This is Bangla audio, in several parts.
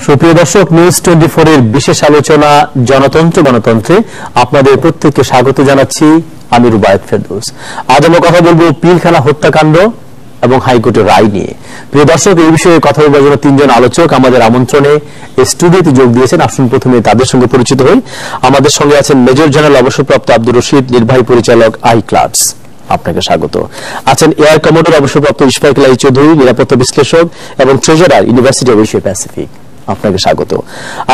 সুপ্রিয় দর্শক, নিউজ 24 এর বিশেষ আলোচনা জনতন্ত্র গণতন্ত্রে আপনাদের প্রত্যেককে স্বাগত জানাচ্ছি। আমি রুবায়েত ফেরদৌস। আজ আমরা কথা বলবো পিলখানা হত্যাকাণ্ড এবং হাইকোর্টের রায় নিয়ে। প্রিয় দর্শক, এই বিষয়ে কথা বলবার জন্য তিনজন আলোচক আমাদের আমন্ত্রণে স্টুডিওতে যোগ দিয়েছেন। আসুন প্রথমে তাদের সঙ্গে পরিচিত হই। আমাদের সঙ্গে আছেন মেজর জেনারেল অবসরপ্রাপ্ত আব্দুর রশিদ, নির্বাহী পরিচালক আই ক্লাবস, আপনাকে স্বাগত। আছেন এয়ার কমোডোর অবসরপ্রাপ্ত ইশফাকুল চৌধুরী, নিরাপত্তা বিশ্লেষক এবং treasurer, university of Asia Pacific, আপনাকে স্বাগত।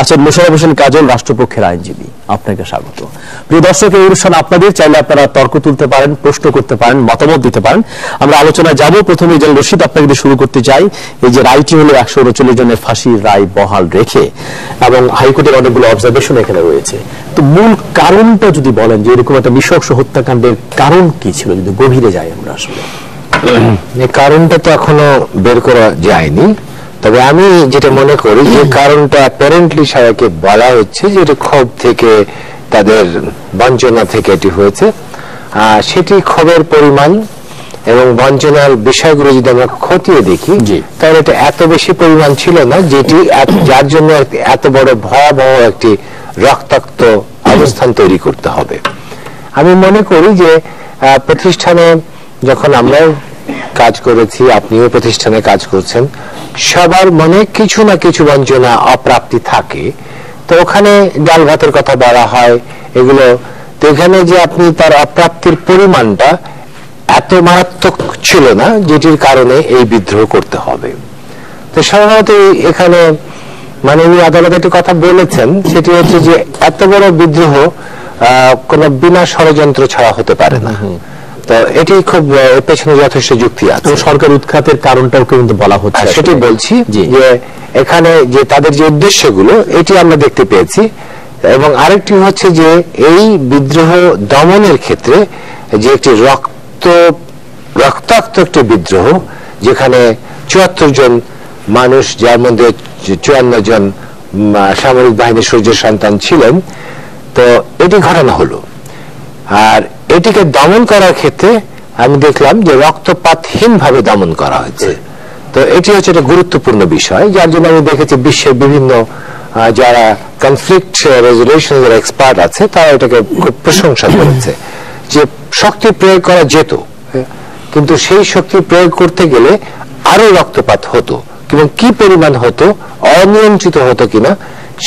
আছেন মোশাররফ হোসেন কাজল, রাষ্ট্রপক্ষের আইনজীবী, আপনাকে স্বাগত। প্রিয় দর্শক, এই অনুষ্ঠান আপনাদের, চাইলে আপনারা তর্ক তুলতে পারেন, প্রশ্ন করতে পারেন, মতামত দিতে পারেন। আমরা আলোচনায় যাব। প্রথমে জেনারেল রশিদ, আপনাকে দিয়ে শুরু করতে চাই। এই যে রায়টি হলো 139 জনের ফাঁসির রায় বহাল রেখে এবং হাইকোর্টের অনেকগুলো অবজারভেশন এখানে রয়েছে, তো মূল কারণটা যদি বলেন যে এরকম একটা নৃশংস হত্যাকাণ্ডের কারণ কি ছিল, যদি গভীরে যাই আমরা। আসলে এই কারণটা তো এখনো বের করা যায়নি, তবে আমি যেটা মনে করি যে কারণটা অ্যাপারেন্টলি সবাইকে বলা হচ্ছে যে এটা ক্ষোভ থেকে, তাদের বঞ্চনা থেকে এটি হয়েছে। সেটি ক্ষোভের পরিমাণ এবং বঞ্চনার বিষয়গুলো যদি আমরা খতিয়ে দেখি, তাহলে এটা এত বেশি পরিমাণ ছিল না যেটি যার জন্য এত বড় ভয়াবহ একটি রক্তাক্ত অবস্থান তৈরি করতে হবে। আমি মনে করি যে প্রতিষ্ঠানে যখন আমরা কাজ করেছি, আপনিও প্রতিষ্ঠানে কাজ করছেন, সবার মনে কিছু না কিছু বঞ্চনা অপ্রাপ্তি থাকে। তো ওখানে ডাল ভাতের কথা বলা হয় এগুলো, তো এখানে যে আপনি তার অপ্রাপ্তির পরিমাণটা এত মারাত্মক ছিল না যেটির কারণে এই বিদ্রোহ করতে হবে। তো সাধারণত এখানে মাননীয় আদালত একটি কথা বলেছেন, সেটি হচ্ছে যে এত বড় বিদ্রোহ কোন বিনা ষড়যন্ত্র ছাড়া হতে পারে না। তো এটি খুব পেছনে যথেষ্ট যুক্তি আছে। সরকার উৎখাতের কারণটাও কিন্তু বলা হচ্ছে, সেটি বলছি যে এখানে যে তাদের যে উদ্দেশ্যগুলো এটি আমরা দেখতে পেয়েছি। এবং আরেকটি হচ্ছে যে এই বিদ্রোহ দমনের ক্ষেত্রে যে একটি রক্তাক্ত একটি বিদ্রোহ, যেখানে 74 জন মানুষ, যার মধ্যে 54 জন সামরিক বাহিনীর সূর্য সন্তান ছিলেন, তো এটি ঘটনা হলো। আর এটিকে দমন করার ক্ষেত্রে আমি দেখলাম যে রক্তপাতহীন ভাবে দমন করা হয়েছে। তো এটি হচ্ছে একটা গুরুত্বপূর্ণ বিষয়, যার জন্য আমি দেখেছি বিশ্বের বিভিন্ন যারা কনফ্লিক্ট রেজলিউশন এর এক্সপার্ট আছে, তারা এটাকে খুব প্রশংসা করেছে যে শক্তি প্রয়োগ করা যেত, কিন্তু সেই শক্তি প্রয়োগ করতে গেলে আরো রক্তপাত হতো, এবং কি পরিমাণ হতো, অনিয়ন্ত্রিত হতো কিনা,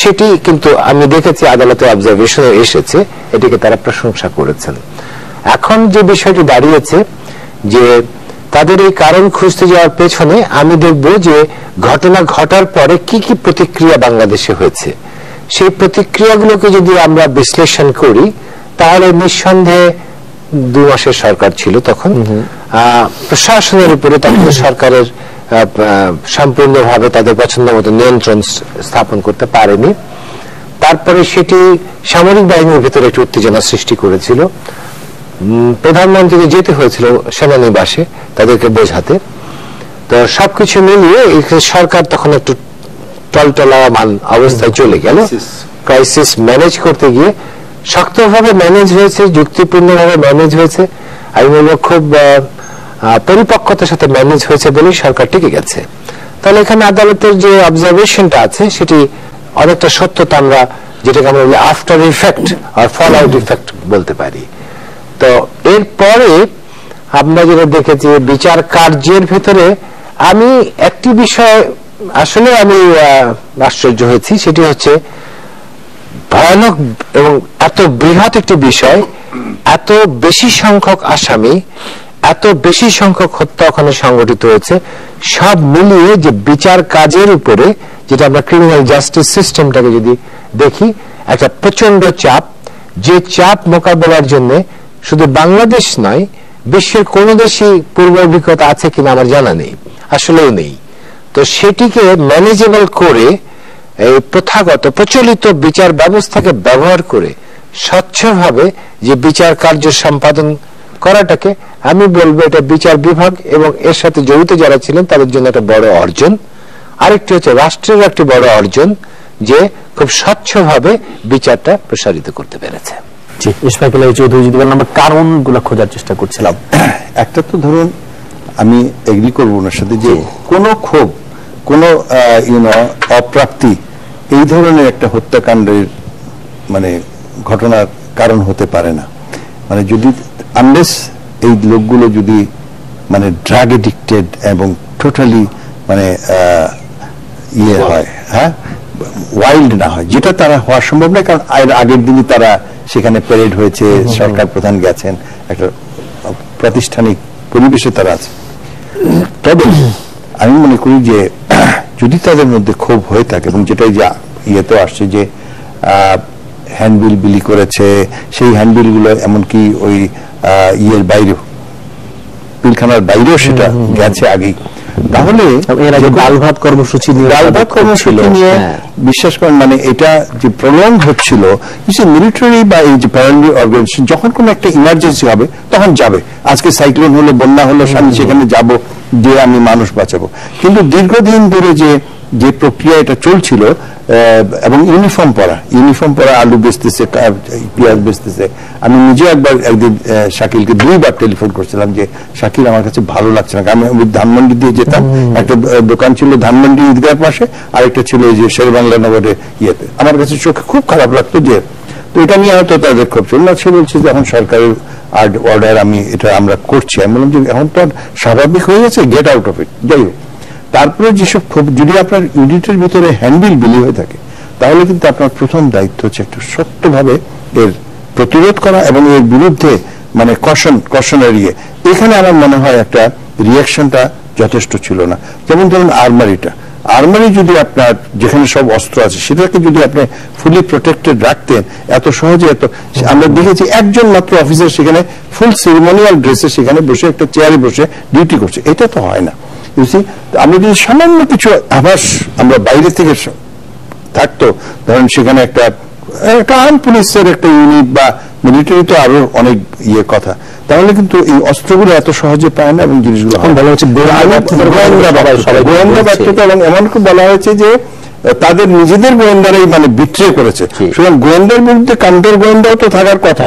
সেটি কিন্তু আমি দেখেছি আদালতের অবজারভেশনে এসেছে, এটিকে তারা প্রশংসা করেছেন। এখন যে বিষয়টি দাঁড়িয়েছে যে তাদের এই কারণ খুঁজতে যাওয়ার পেছনে আমি দেখব যে ঘটনা ঘটার পরে কি কি প্রতিক্রিয়া বাংলাদেশে হয়েছে। সেই প্রতিক্রিয়াগুলোকে যদি আমরা বিশ্লেষণ করি, তাহলে নিঃসন্দেহে 2 মাসের সরকার ছিল তখন, প্রশাসনের উপরে তখন সরকারের সম্পূর্ণভাবে তাদের পছন্দ মতো নিয়ন্ত্রণ স্থাপন করতে পারেনি। তারপরে সেটি সামরিক বাহিনীর ভিতরে একটি উত্তেজনা সৃষ্টি করেছিল। প্রধানমন্ত্রীকে যেতে হয়েছিল সেনানিবাসে তাদেরকে বোঝাতে। তো সবকিছু মিলিয়ে সরকার তখন একটু টলটলামান অবস্থায় চলে গেল। ক্রাইসিস ম্যানেজ করতে গিয়ে শক্তভাবে ম্যানেজ হয়েছে, যুক্তিপূর্ণভাবে ম্যানেজ হয়েছে, আমি বলবো খুব পরিপক্কতার সাথে ম্যানেজ হয়েছে বলেই সরকার টিকে গেছে। তাহলে এখানে আদালতের যে অবজারভেশনটা আছে সেটি অনেকটা সত্যতা আমরা যেটাকে আমরা বলি আফটার ইফেক্ট আর ফল আউট ইফেক্ট বলতে পারি। তো এরপরে আমরা যেটা দেখেছি বিচার কার্যের ভেতরে আমি একটি বিষয় আসলে আমি আশ্চর্য হয়েছি, সেটি হচ্ছে ভয়ানক এবং এত বৃহৎ একটি বিষয়, এত বেশি সংখ্যক আসামি, এত বেশি সংখ্যক হত্যা ওখানে সংগঠিত হয়েছে, সব মিলিয়ে যে বিচার কাজের উপরে, যেটা আমরা ক্রিমিনাল জাস্টিস সিস্টেমটাকে যদি দেখি, একটা প্রচন্ড চাপ, যে চাপ মোকাবেলার জন্য শুধু বাংলাদেশ নয়, বিশ্বের কোন দেশই পূর্ব অভিজ্ঞতা আছে কিনা আমার জানা নেই, আসলেও নেই। তো সেটিকে ম্যানেজেবল করে এই প্রথাগত প্রচলিত বিচার ব্যবস্থাকে ব্যবহার করে স্বচ্ছভাবে যে বিচার কার্য সম্পাদন করাটাকে আমি বলবো এটা বিচার বিভাগ এবং এর সাথে জড়িত যারা ছিলেন তাদের জন্য একটা বড় অর্জন। আরেকটি হচ্ছে রাষ্ট্রের একটি বড় অর্জন যে খুব স্বচ্ছভাবে বিচারটা প্রসারিত করতে পেরেছে। জি, ইশফাকুল চৌধুরী, যদি বলেন আমরা কারণগুলো খোঁজার চেষ্টা করছিলাম। একটা তো ধরুন আমি এগ্রি করবো ওনার সাথে যে কোনো ক্ষোভ, কোনো অপ্রাপ্তি এই ধরনের একটা হত্যাকাণ্ডের মানে ঘটনার কারণ হতে পারে না। মানে যদি আনলেস এই লোকগুলো যদি মানে ড্রাগ এডিক্টেড এবং টোটালি মানে ইয়ে হয়, হ্যাঁ, ওয়াইল্ড না হয়, যেটা তারা হওয়া সম্ভব নয়, কারণ আগের দিনই তারা সেখানে প্যারেড হয়েছে, সরকার প্রধান গেছেন, একটা প্রাতিষ্ঠানিক পরিবেশে তারা আছে। তবে আমি মনে করি যে যদি তাদের মধ্যে ক্ষোভ হয়ে থাকে, এবং যেটাই যা ইয়েতেও আসছে যে হ্যান্ডবিল বিলি করেছে, সেই হ্যান্ডবিল গুলো এমনকি ওই ইয়ের বাইরেও, পিলখানার বাইরেও সেটা গেছে আগেই, তাহলে ডাল ভাত কর্মসূচি নিয়ে বিশ্বাস করেন মানে এটা যে প্রলং হচ্ছিল, মিলিটারি বা এই যে প্যারামিলিটারি অর্গানাইজেশন যখন কোন একটা ইমার্জেন্সি হবে তখন যাবে। আজকে সাইক্লোন হলো, বন্যা হলো, আমি সেখানে যাব, যে আমি মানুষ বাঁচাবো। কিন্তু দীর্ঘদিন ধরে যে প্রক্রিয়া এটা চলছিল, এবং ইউনিফর্ম পরা আলু বেচতেছে, পেঁয়াজ বেচতেছে। আমি নিজে একদিন শাকিলকে 2 বার টেলিফোন করছিলাম যে শাকিল আমার কাছে ভালো লাগছে না। আমি ধানমন্ডি দিয়ে যেতাম, একটা দোকান ছিল ধানমন্ডি ঈদগাহ পাশে, আরেকটা ছিল এই যে শের বাংলা নগরে ইয়েতে। আমার কাছে চোখে খুব খারাপ লাগতো যে, তো এটা নিয়ে হয়তো তাদের ক্ষোভ ছিল না। সে বলছে যে এখন সরকারের অর্ডার, এটা আমরা করছি। আমি বললাম যে এখন তো স্বাভাবিক হয়ে গেছে, গেট আউট অফ ইট। যাই হোক, তারপরে যেসব ক্ষোভ, যদি আপনার ইউনিটের ভিতরে হ্যান্ডবিল বিলি হয়ে থাকে, তাহলে কিন্তু আপনার প্রথম দায়িত্ব হচ্ছে একটু শক্তভাবে এর প্রতিরোধ করা এবং এর বিরুদ্ধে মানে কশনারি। এখানে আমার মনে হয় একটা রিয়াকশনটা যথেষ্ট ছিল না। যেমন ধরুন আর্মারি যদি আপনার যেখানে সব অস্ত্র আছে সেটাকে যদি আপনি ফুলি প্রোটেক্টেড রাখতেন, এত সহজে আমরা দেখেছি একজন মাত্র অফিসার সেখানে ফুল সেরিমোনিয়াল ড্রেসে সেখানে বসে একটা চেয়ারে বসে ডিউটি করছে, এটা তো হয় না। আমরা যদি সামান্য কিছু আভাস আমরা বাইরে থেকে থাকতো, ধরেন সেখানে একটা আর্ম পুলিশের একটা ইউনিট বা মিলিটারি, তো আরো অনেক কথা, তাহলে কিন্তু এই অস্ত্রগুলো এত সহজে পায় না। এবং জিনিসগুলো ভালো হচ্ছে গোয়েন্দা ব্যর্থতা, এবং এমনকি বলা হয়েছে যে তাদের নিজেদের গোয়েন্দারাই মানে বিট্রে করেছে। সুতরাং গোয়েন্দার বিরুদ্ধে কাউন্টার গোয়েন্দাও তো থাকার কথা।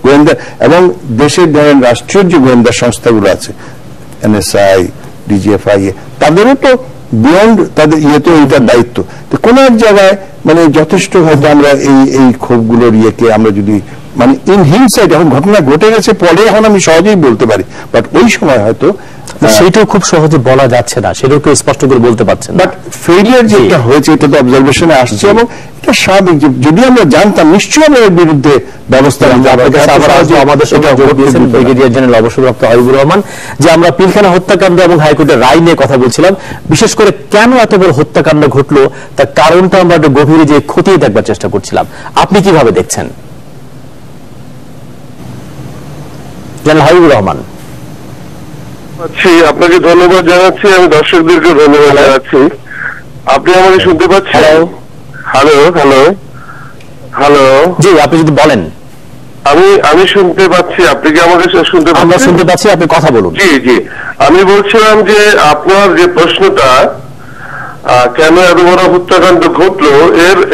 গোয়েন্দা এবং দেশের ধরেন রাষ্ট্রীয় যে গোয়েন্দা সংস্থাগুলো আছে, NSI, DGFI, তাদেরও তো বিয়ন্ড তাদের ইয়েতে এইটার দায়িত্ব। তো কোন এক জায়গায় মানে যথেষ্ট হয়তো আমরা এই ক্ষোভগুলোর ইয়েকে আমরা যদি মানে ইন হিমসাইড, এখন ঘটনা ঘটে গেছে পরে এখন আমি সহজেই বলতে পারি, বাট ওই সময় হয়তো সেইটাও খুব সহজে বলা যাচ্ছে না, সেটাও কেউ স্পষ্ট করে বলতে পারছেন। বাট ফেলিয়ার যেটা হয়েছে এটা তো অবজারভেশনে আসছে, এবং এটা স্বাভাবিক। যদি আমরা জানতাম নিশ্চয়ই আমরা এর বিরুদ্ধে ব্যবস্থা নিতাম। আমাদের সঙ্গে যোগ দিয়েছেন ব্রিগেডিয়ার জেনারেল অবসরপ্রাপ্ত হাবিবুর রহমান, যে আমরা পিলখানা হত্যাকাণ্ড এবং হাইকোর্টের রায় নিয়ে কথা বলছিলাম। বিশেষ করে কেন এত বড় হত্যাকাণ্ড ঘটলো তার কারণটা আমরা একটু গভীরে যে খতিয়ে দেখবার চেষ্টা করছিলাম। আপনি কিভাবে দেখছেন জেনারেল হাবিবুর রহমান? আপনাকে ধন্যবাদ জানাচ্ছি, আমি দর্শকদেরকে ধন্যবাদ জানাচ্ছি। আপনি আমাকে শুনতে পাচ্ছেন? হ্যালো হ্যালো হ্যালো, জি আপনি যদি বলেন। আমি শুনতে পাচ্ছি, আপনি কি আমাকে শুনতে পাচ্ছেন? আমরা শুনতে পাচ্ছি, আপনি কথা বলুন। জি জি, আমি বলছিলাম যে আপনার যে প্রশ্নটা, কেন এত বড় হত্যাকাণ্ড ঘটলো,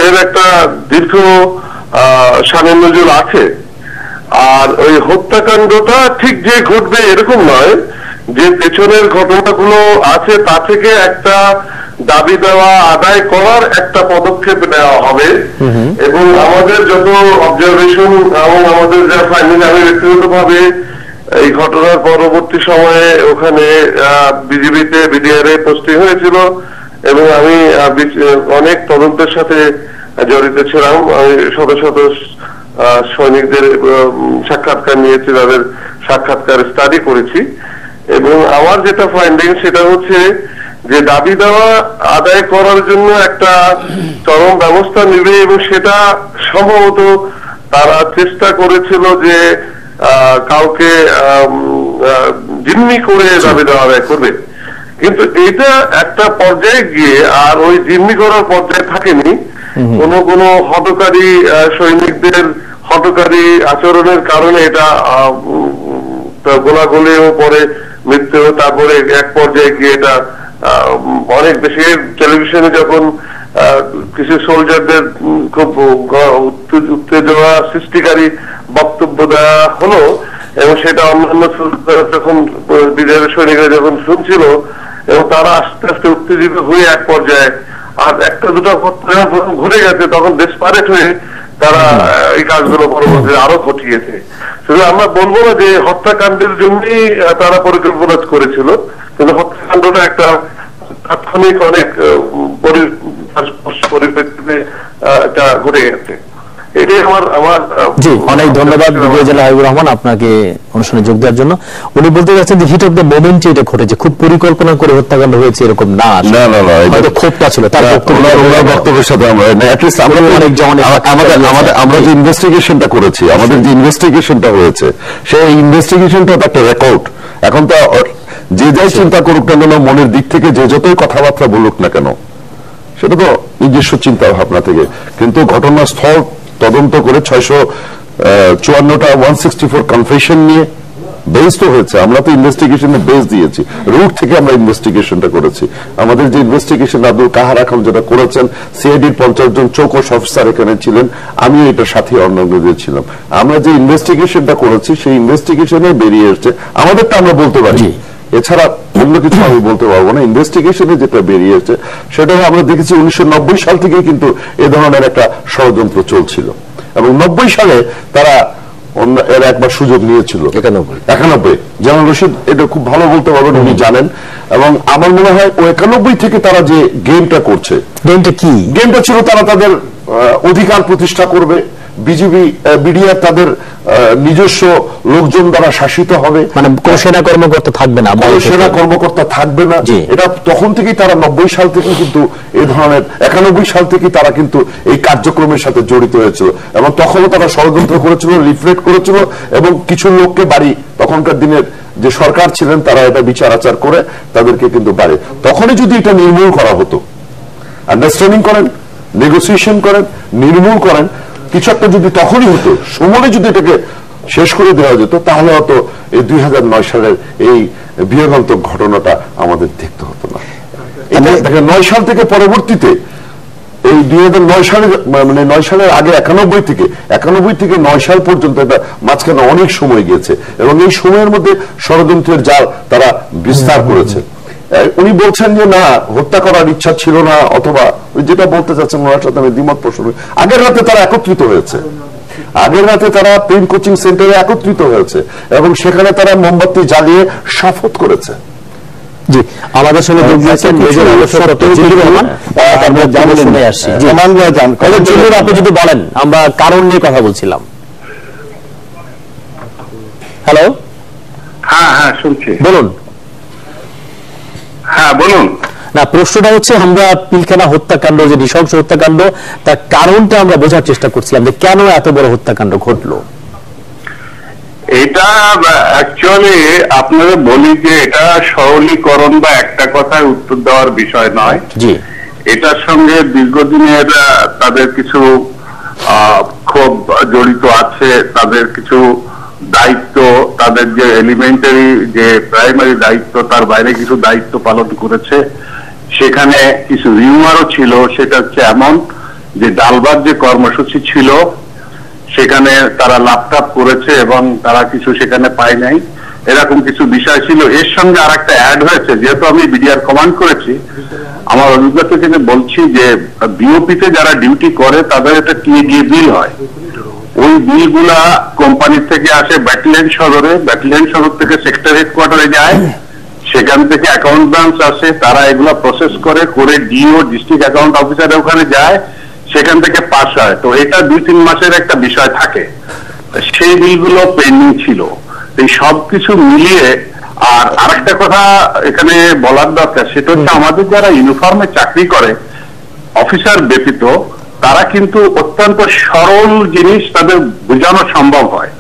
এর একটা দীর্ঘ সামঞ্জস্য আছে। আর ওই হত্যাকাণ্ডটা ঠিক যে ঘটবে এরকম নয়, যে পেছনের ঘটনাগুলো আছে তা থেকে একটা দাবি দেওয়া আদায় করার একটা পদক্ষেপ নেওয়া হবে। এবং আমাদের যত অবজারভেশন এবং আমাদের যা ফাইন্ডিং, আমি ব্যক্তিগতভাবে এই ঘটনার পরবর্তী সময়ে ওখানে বিজিবিতে বিডিআরে পোস্টিং হয়েছিল, এবং আমি অনেক তদন্তের সাথে জড়িত ছিলাম। আমি শত শত সৈনিকদের সাক্ষাৎকার নিয়েছি, তাদের সাক্ষাৎকার স্টাডি করেছি, এবং আমার যেটা ফাইন্ডিং সেটা হচ্ছে যে দাবি দেওয়া আদায় করার জন্য একটা চরম ব্যবস্থা নেবে, এবং সেটা সম্ভবত তারা চেষ্টা করেছিল যে কাউকে জিম্মি করে দাবি দেওয়া আদায় করবে। কিন্তু এটা একটা পর্যায়ে গিয়ে আর ওই জিম্মি করার পর্যায়ে থাকেনি। কোন হতকারী সৈনিকদের হতকারী আচরণের কারণে এটা গোলাগুলিও পরে মৃত্যু, তারপরে এক পর্যায়ে গিয়ে এটা অনেক বেশি টেলিভিশনে যখন কিছু সোলজারদের খুব উত্তেজনা সৃষ্টিকারী বক্তব্য দেওয়া হলো, এবং সেটা অন্যান্য যখন বিদেশের সৈনিকরা যখন শুনছিল, এবং তারা আস্তে আস্তে উত্তেজিত হয়ে এক পর্যায়ে আর একটা দুটো ঘুরে গেছে, তখন ডেসপারেট হয়ে তারা এই কাজগুলো পরবর্তীতে আরো ঘটিয়েছে। শুধু আমরা বলবো না যে হত্যাকাণ্ডের জন্যই তারা পরিকল্পনা করেছিল, কিন্তু হত্যাকাণ্ডটা একটা তাৎক্ষণিক অনেক পরিপ্রেক্ষিতে এটা ঘটে গেছে। এটাই আমার জি, অনেক ধন্যবাদ বিজয় জেলা হাবিবুর রহমান আপনাকে অনুষ্ঠানে যোগ দেওয়ার জন্য। উনি বলতে চাচ্ছেন যে হিট অফ দ্য মোমেন্টে এটা ঘটেছে, খুব পরিকল্পনা করে হত্যাকাণ্ড হয়েছে এরকম না। না না না, হয়তো ক্ষোভটা ছিল তার বক্তব্যের সাথে আমরা আমরা যে ইনভেস্টিগেশনটা করেছি, আমাদের যে ইনভেস্টিগেশনটা হয়েছে, সেই ইনভেস্টিগেশনটা একটা রেকর্ড। এখন তো যে যাই চিন্তা করুক না কেন, মনের দিক থেকে যে যতই কথাবার্তা বলুক না কেন, সেটা তো নিজস্ব চিন্তা ভাবনা থেকে, কিন্তু ঘটনাস্থল তদন্ত করে 654টা 164 কনফেশন নিয়ে বেস তো হয়েছে। আমরা তো ইনভেস্টিগেশনে বেস দিয়েছি, রুট থেকে আমরা ইনভেস্টিগেশনটা করেছি। আমাদের যে ইনভেস্টিগেশন আব্দুল কাহার এখন যেটা করেছেন, সিআইডির 50 জন চৌকস অফিসার এখানে ছিলেন, আমিও এটার সাথে অন্যদের ছিলাম। আমরা যে ইনভেস্টিগেশনটা করেছি সেই ইনভেস্টিগেশনে বেরিয়ে এসছে, আমাদেরটা আমরা বলতে পারি, এছাড়া অন্য কিছু আমি বলতে পারবো না। ইনভেস্টিগেশনে যেটা বেরিয়েছে সেটা আমরা দেখেছি 1990 সাল থেকে কিন্তু এ ধরনের একটা ষড়যন্ত্র চলছিল, এবং 90 সালে তারা এর একবার সুযোগ নিয়েছিল। 91 জামাল রশিদ এটা খুব ভালো বলতে পারবেন, উনি জানেন। এবং আমার মনে হয় ও 91 থেকে তারা যে গেমটা করছে, গেমটা কি? গেমটা ছিল তারা তাদের অধিকার প্রতিষ্ঠা করবে, বিজেপি বিডিআর তাদের নিজস্ব লোকজন দ্বারা শাসিত হবে, মানে কোন সেনা কর্মকর্তা থাকবে না, সেনা কর্মকর্তা থাকবে না। এটা তখন থেকেই তারা 90 সাল থেকে কিন্তু এই ধরনের 91 সাল থেকে তারা কিন্তু এই কার্যক্রমের সাথে জড়িত হয়েছিল, এবং তখনও তারা ষড়যন্ত্র করেছিল, রিফ্লেক্ট করেছিল, এবং কিছু লোককে বাড়ি, তখনকার দিনের যে সরকার ছিলেন তারা এটা বিচার আচার করে তাদেরকে কিন্তু বাড়ি, তখনই যদি এটা নির্মূল করা হতো, আন্ডারস্ট্যান্ডিং করেন, নেগোসিয়েশন করেন, নির্মূল করেন, কিছু একটা যদি তখনই হতো, সময়ে যদি এটাকে শেষ করে দেওয়া যেত, তাহলে হয়তো এই 2009 সালের এই বিয়োগান্তক ঘটনাটা আমাদের দেখতে হতো না। 9 সাল থেকে পরবর্তীতে এই 2009 সালে, মানে 9 সালের আগে 91 থেকে 9 সাল পর্যন্ত এটা মাঝখানে অনেক সময় গিয়েছে, এবং এই সময়ের মধ্যে ষড়যন্ত্রের জাল তারা বিস্তার করেছে। উনি বলছেন যে না, হত্যা করার ইচ্ছা ছিল না, অথবা যেটা বলতে চাচ্ছেন ওনার সাথে আমি দ্বিমত পোষণ করি। আগের রাতে তারা একত্রিত হয়েছে, আগের রাতে তারা প্রেম কোচিং সেন্টারে একত্রিত হয়েছে, এবং সেখানে তারা মোমবাতি জ্বালিয়ে শপথ করেছে। জি, আমাদের সঙ্গে যোগ দিয়েছেন মেজর আপনি যদি বলেন, আমরা কারণ নিয়ে কথা বলছিলাম। হ্যালো, হ্যাঁ হ্যাঁ শুনছি, বলুন। হ্যাঁ বলুন। না, প্রশ্নটা হচ্ছে আমরা পিলখানা হত্যাকাণ্ড, যে নৃশংস হত্যাকাণ্ড, তার কারণটা আমরা বোঝার চেষ্টা করছিলাম যে কেন এত বড় হত্যাকাণ্ড ঘটলো। এটা অ্যাকচুয়ালি আপনারা বলি যে এটা সরলীকরণ বা একটা কথায় উত্তর দেওয়ার বিষয় নয়। জি, এটার সঙ্গে দীর্ঘদিনের তাদের কিছু ক্ষোভ জড়িত আছে, তাদের কিছু দায়িত্ব, তাদের যে এলিমেন্টারি যে প্রাইমারি দায়িত্ব, তার বাইরে কিছু দায়িত্ব পালন করেছে। সেখানে কিছু রিউমারও ছিল, সেটা হচ্ছে এমন যে ডালবাগ যে কর্মসূচি ছিল সেখানে তারা ল্যাপটপ করেছে এবং তারা কিছু সেখানে পায় নাই, এরকম কিছু বিষয় ছিল। এর সঙ্গে আর একটা অ্যাড হয়েছে, যেহেতু আমি বিডিআর কমান্ড করেছি, আমার অভিজ্ঞতা থেকে বলছি যে বিওপিতে যারা ডিউটি করে তাদের একটা টিএডিএ বিল হয়, ওই বিলগুলা কোম্পানি থেকে আসে ব্যাটালিয়ন সদরে, ব্যাটালিয়ন সদর থেকে সেক্টর হেডকোয়ার্টারে যায়, সেখান থেকে অ্যাকাউন্ট ব্রাঞ্চ আসে, তারা এগুলা প্রসেস করে ডিও ডিস্ট্রিক্ট অ্যাকাউন্ট অফিসার ওখানে যায়, সেখান থেকে পাস হয়। তো এটা 2-3 মাসের একটা বিষয় থাকে, সেই বিলগুলো পেন্ডিং ছিল। এই সবকিছু মিলিয়ে আর আরেকটা কথা এখানে বলার দরকার, সেটা হচ্ছে আমাদের যারা ইউনিফর্মে চাকরি করে অফিসার ব্যতীত, তারা কিন্তু অত্যন্ত সরল জিনিস তাদের বোঝানো সম্ভব হয়,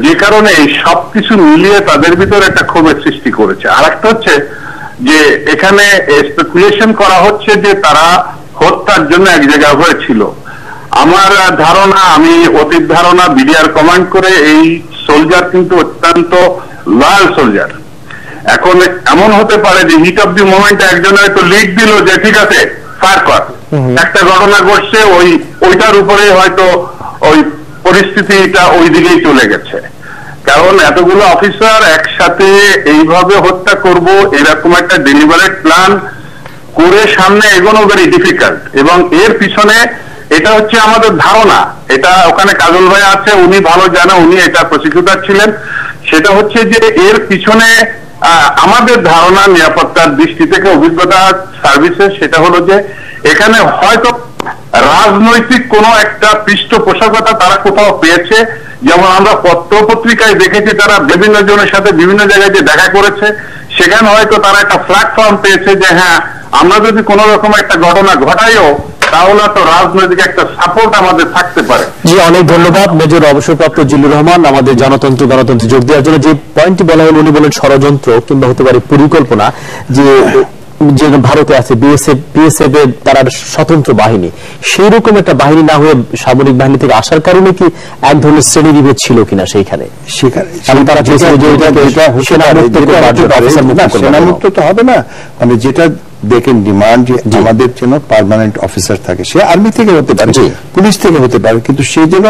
যে কারণে এই সবকিছু মিলিয়ে তাদের ভিতরে একটা ক্ষোভের সৃষ্টি করেছে। আর একটা হচ্ছে যে এখানে স্পেকুলেশন করা হচ্ছে যে তারা হত্যার জন্য এক জায়গায় হয়েছিল। আমার ধারণা, আমি অতীত ধারণা বিডিআর কমান্ড করে, এই সোলজার কিন্তু অত্যন্ত লয়াল সোলজার। এখন এমন হতে পারে যে হিট অফ দি মোমেন্ট একজন হয়তো লিড দিল যে ঠিক আছে ফায়ার কর, একটা ঘটনা ঘটছে, ওইটার উপরে হয়তো ওই পরিস্থিতিটা ওই দিকেই চলে গেছে। কারণ এতগুলো অফিসার একসাথে এইভাবে হত্যা করব, এরকম একটা ডেলিভারেট প্ল্যান করে সামনে এগোনো ভেরি ডিফিকাল্ট। এবং এর পিছনে এটা হচ্ছে আমাদের ধারণা, এটা ওখানে কাজল ভাই আছে, উনি ভালো জানে, উনি এটা প্রসিকিউটর ছিলেন। সেটা হচ্ছে যে এর পিছনে আমাদের ধারণা নিরাপত্তার দৃষ্টি থেকে, অভিজ্ঞতা সার্ভিসের, সেটা হলো যে এখানে হয়তো রাজনৈতিক কোনো একটা পৃষ্ঠপোষকতা তারা কোথাও পেয়েছে। যেমন আমরা পত্র পত্রিকায় দেখেছি তারা বিভিন্ন জনের সাথে বিভিন্ন জায়গায় যে দেখা করেছে, সেখানে হয়তো তারা একটা প্ল্যাটফর্ম পেয়েছে যে হ্যাঁ, আমরা যদি কোন রকম একটা ঘটনা ঘটাইও তাহলে তো রাজনৈতিক একটা সাপোর্ট আমাদের থাকতে পারে। জি, অনেক ধন্যবাদ মেজর অবসরপ্রাপ্ত জিল্লুর রহমান আমাদের গণতন্ত্রে যোগ দেওয়ার জন্য। যে পয়েন্টটি বলা হলো, উনি বলেন ষড়যন্ত্র কিংবা হতে পারে পরিকল্পনা, যে ভারতে আছে বিএসএফ এর তারা স্বতন্ত্র বাহিনী, সেই রকম একটা বাহিনী না হয়ে সামরিক বাহিনী থেকে আসার কারণে কি এক ধরনের শ্রেণীবিভেদ ছিল কিনা সেইখানে? তারা সেনামুক্ত তো হবে না, মানে যেটা দেখেন ডিমান্ড যে আমাদের যেন পার্মানেন্ট অফিসার থাকে, সে আর্মি থেকে হতে পারে, পুলিশ থেকে হতে পারে, কিন্তু সে যেন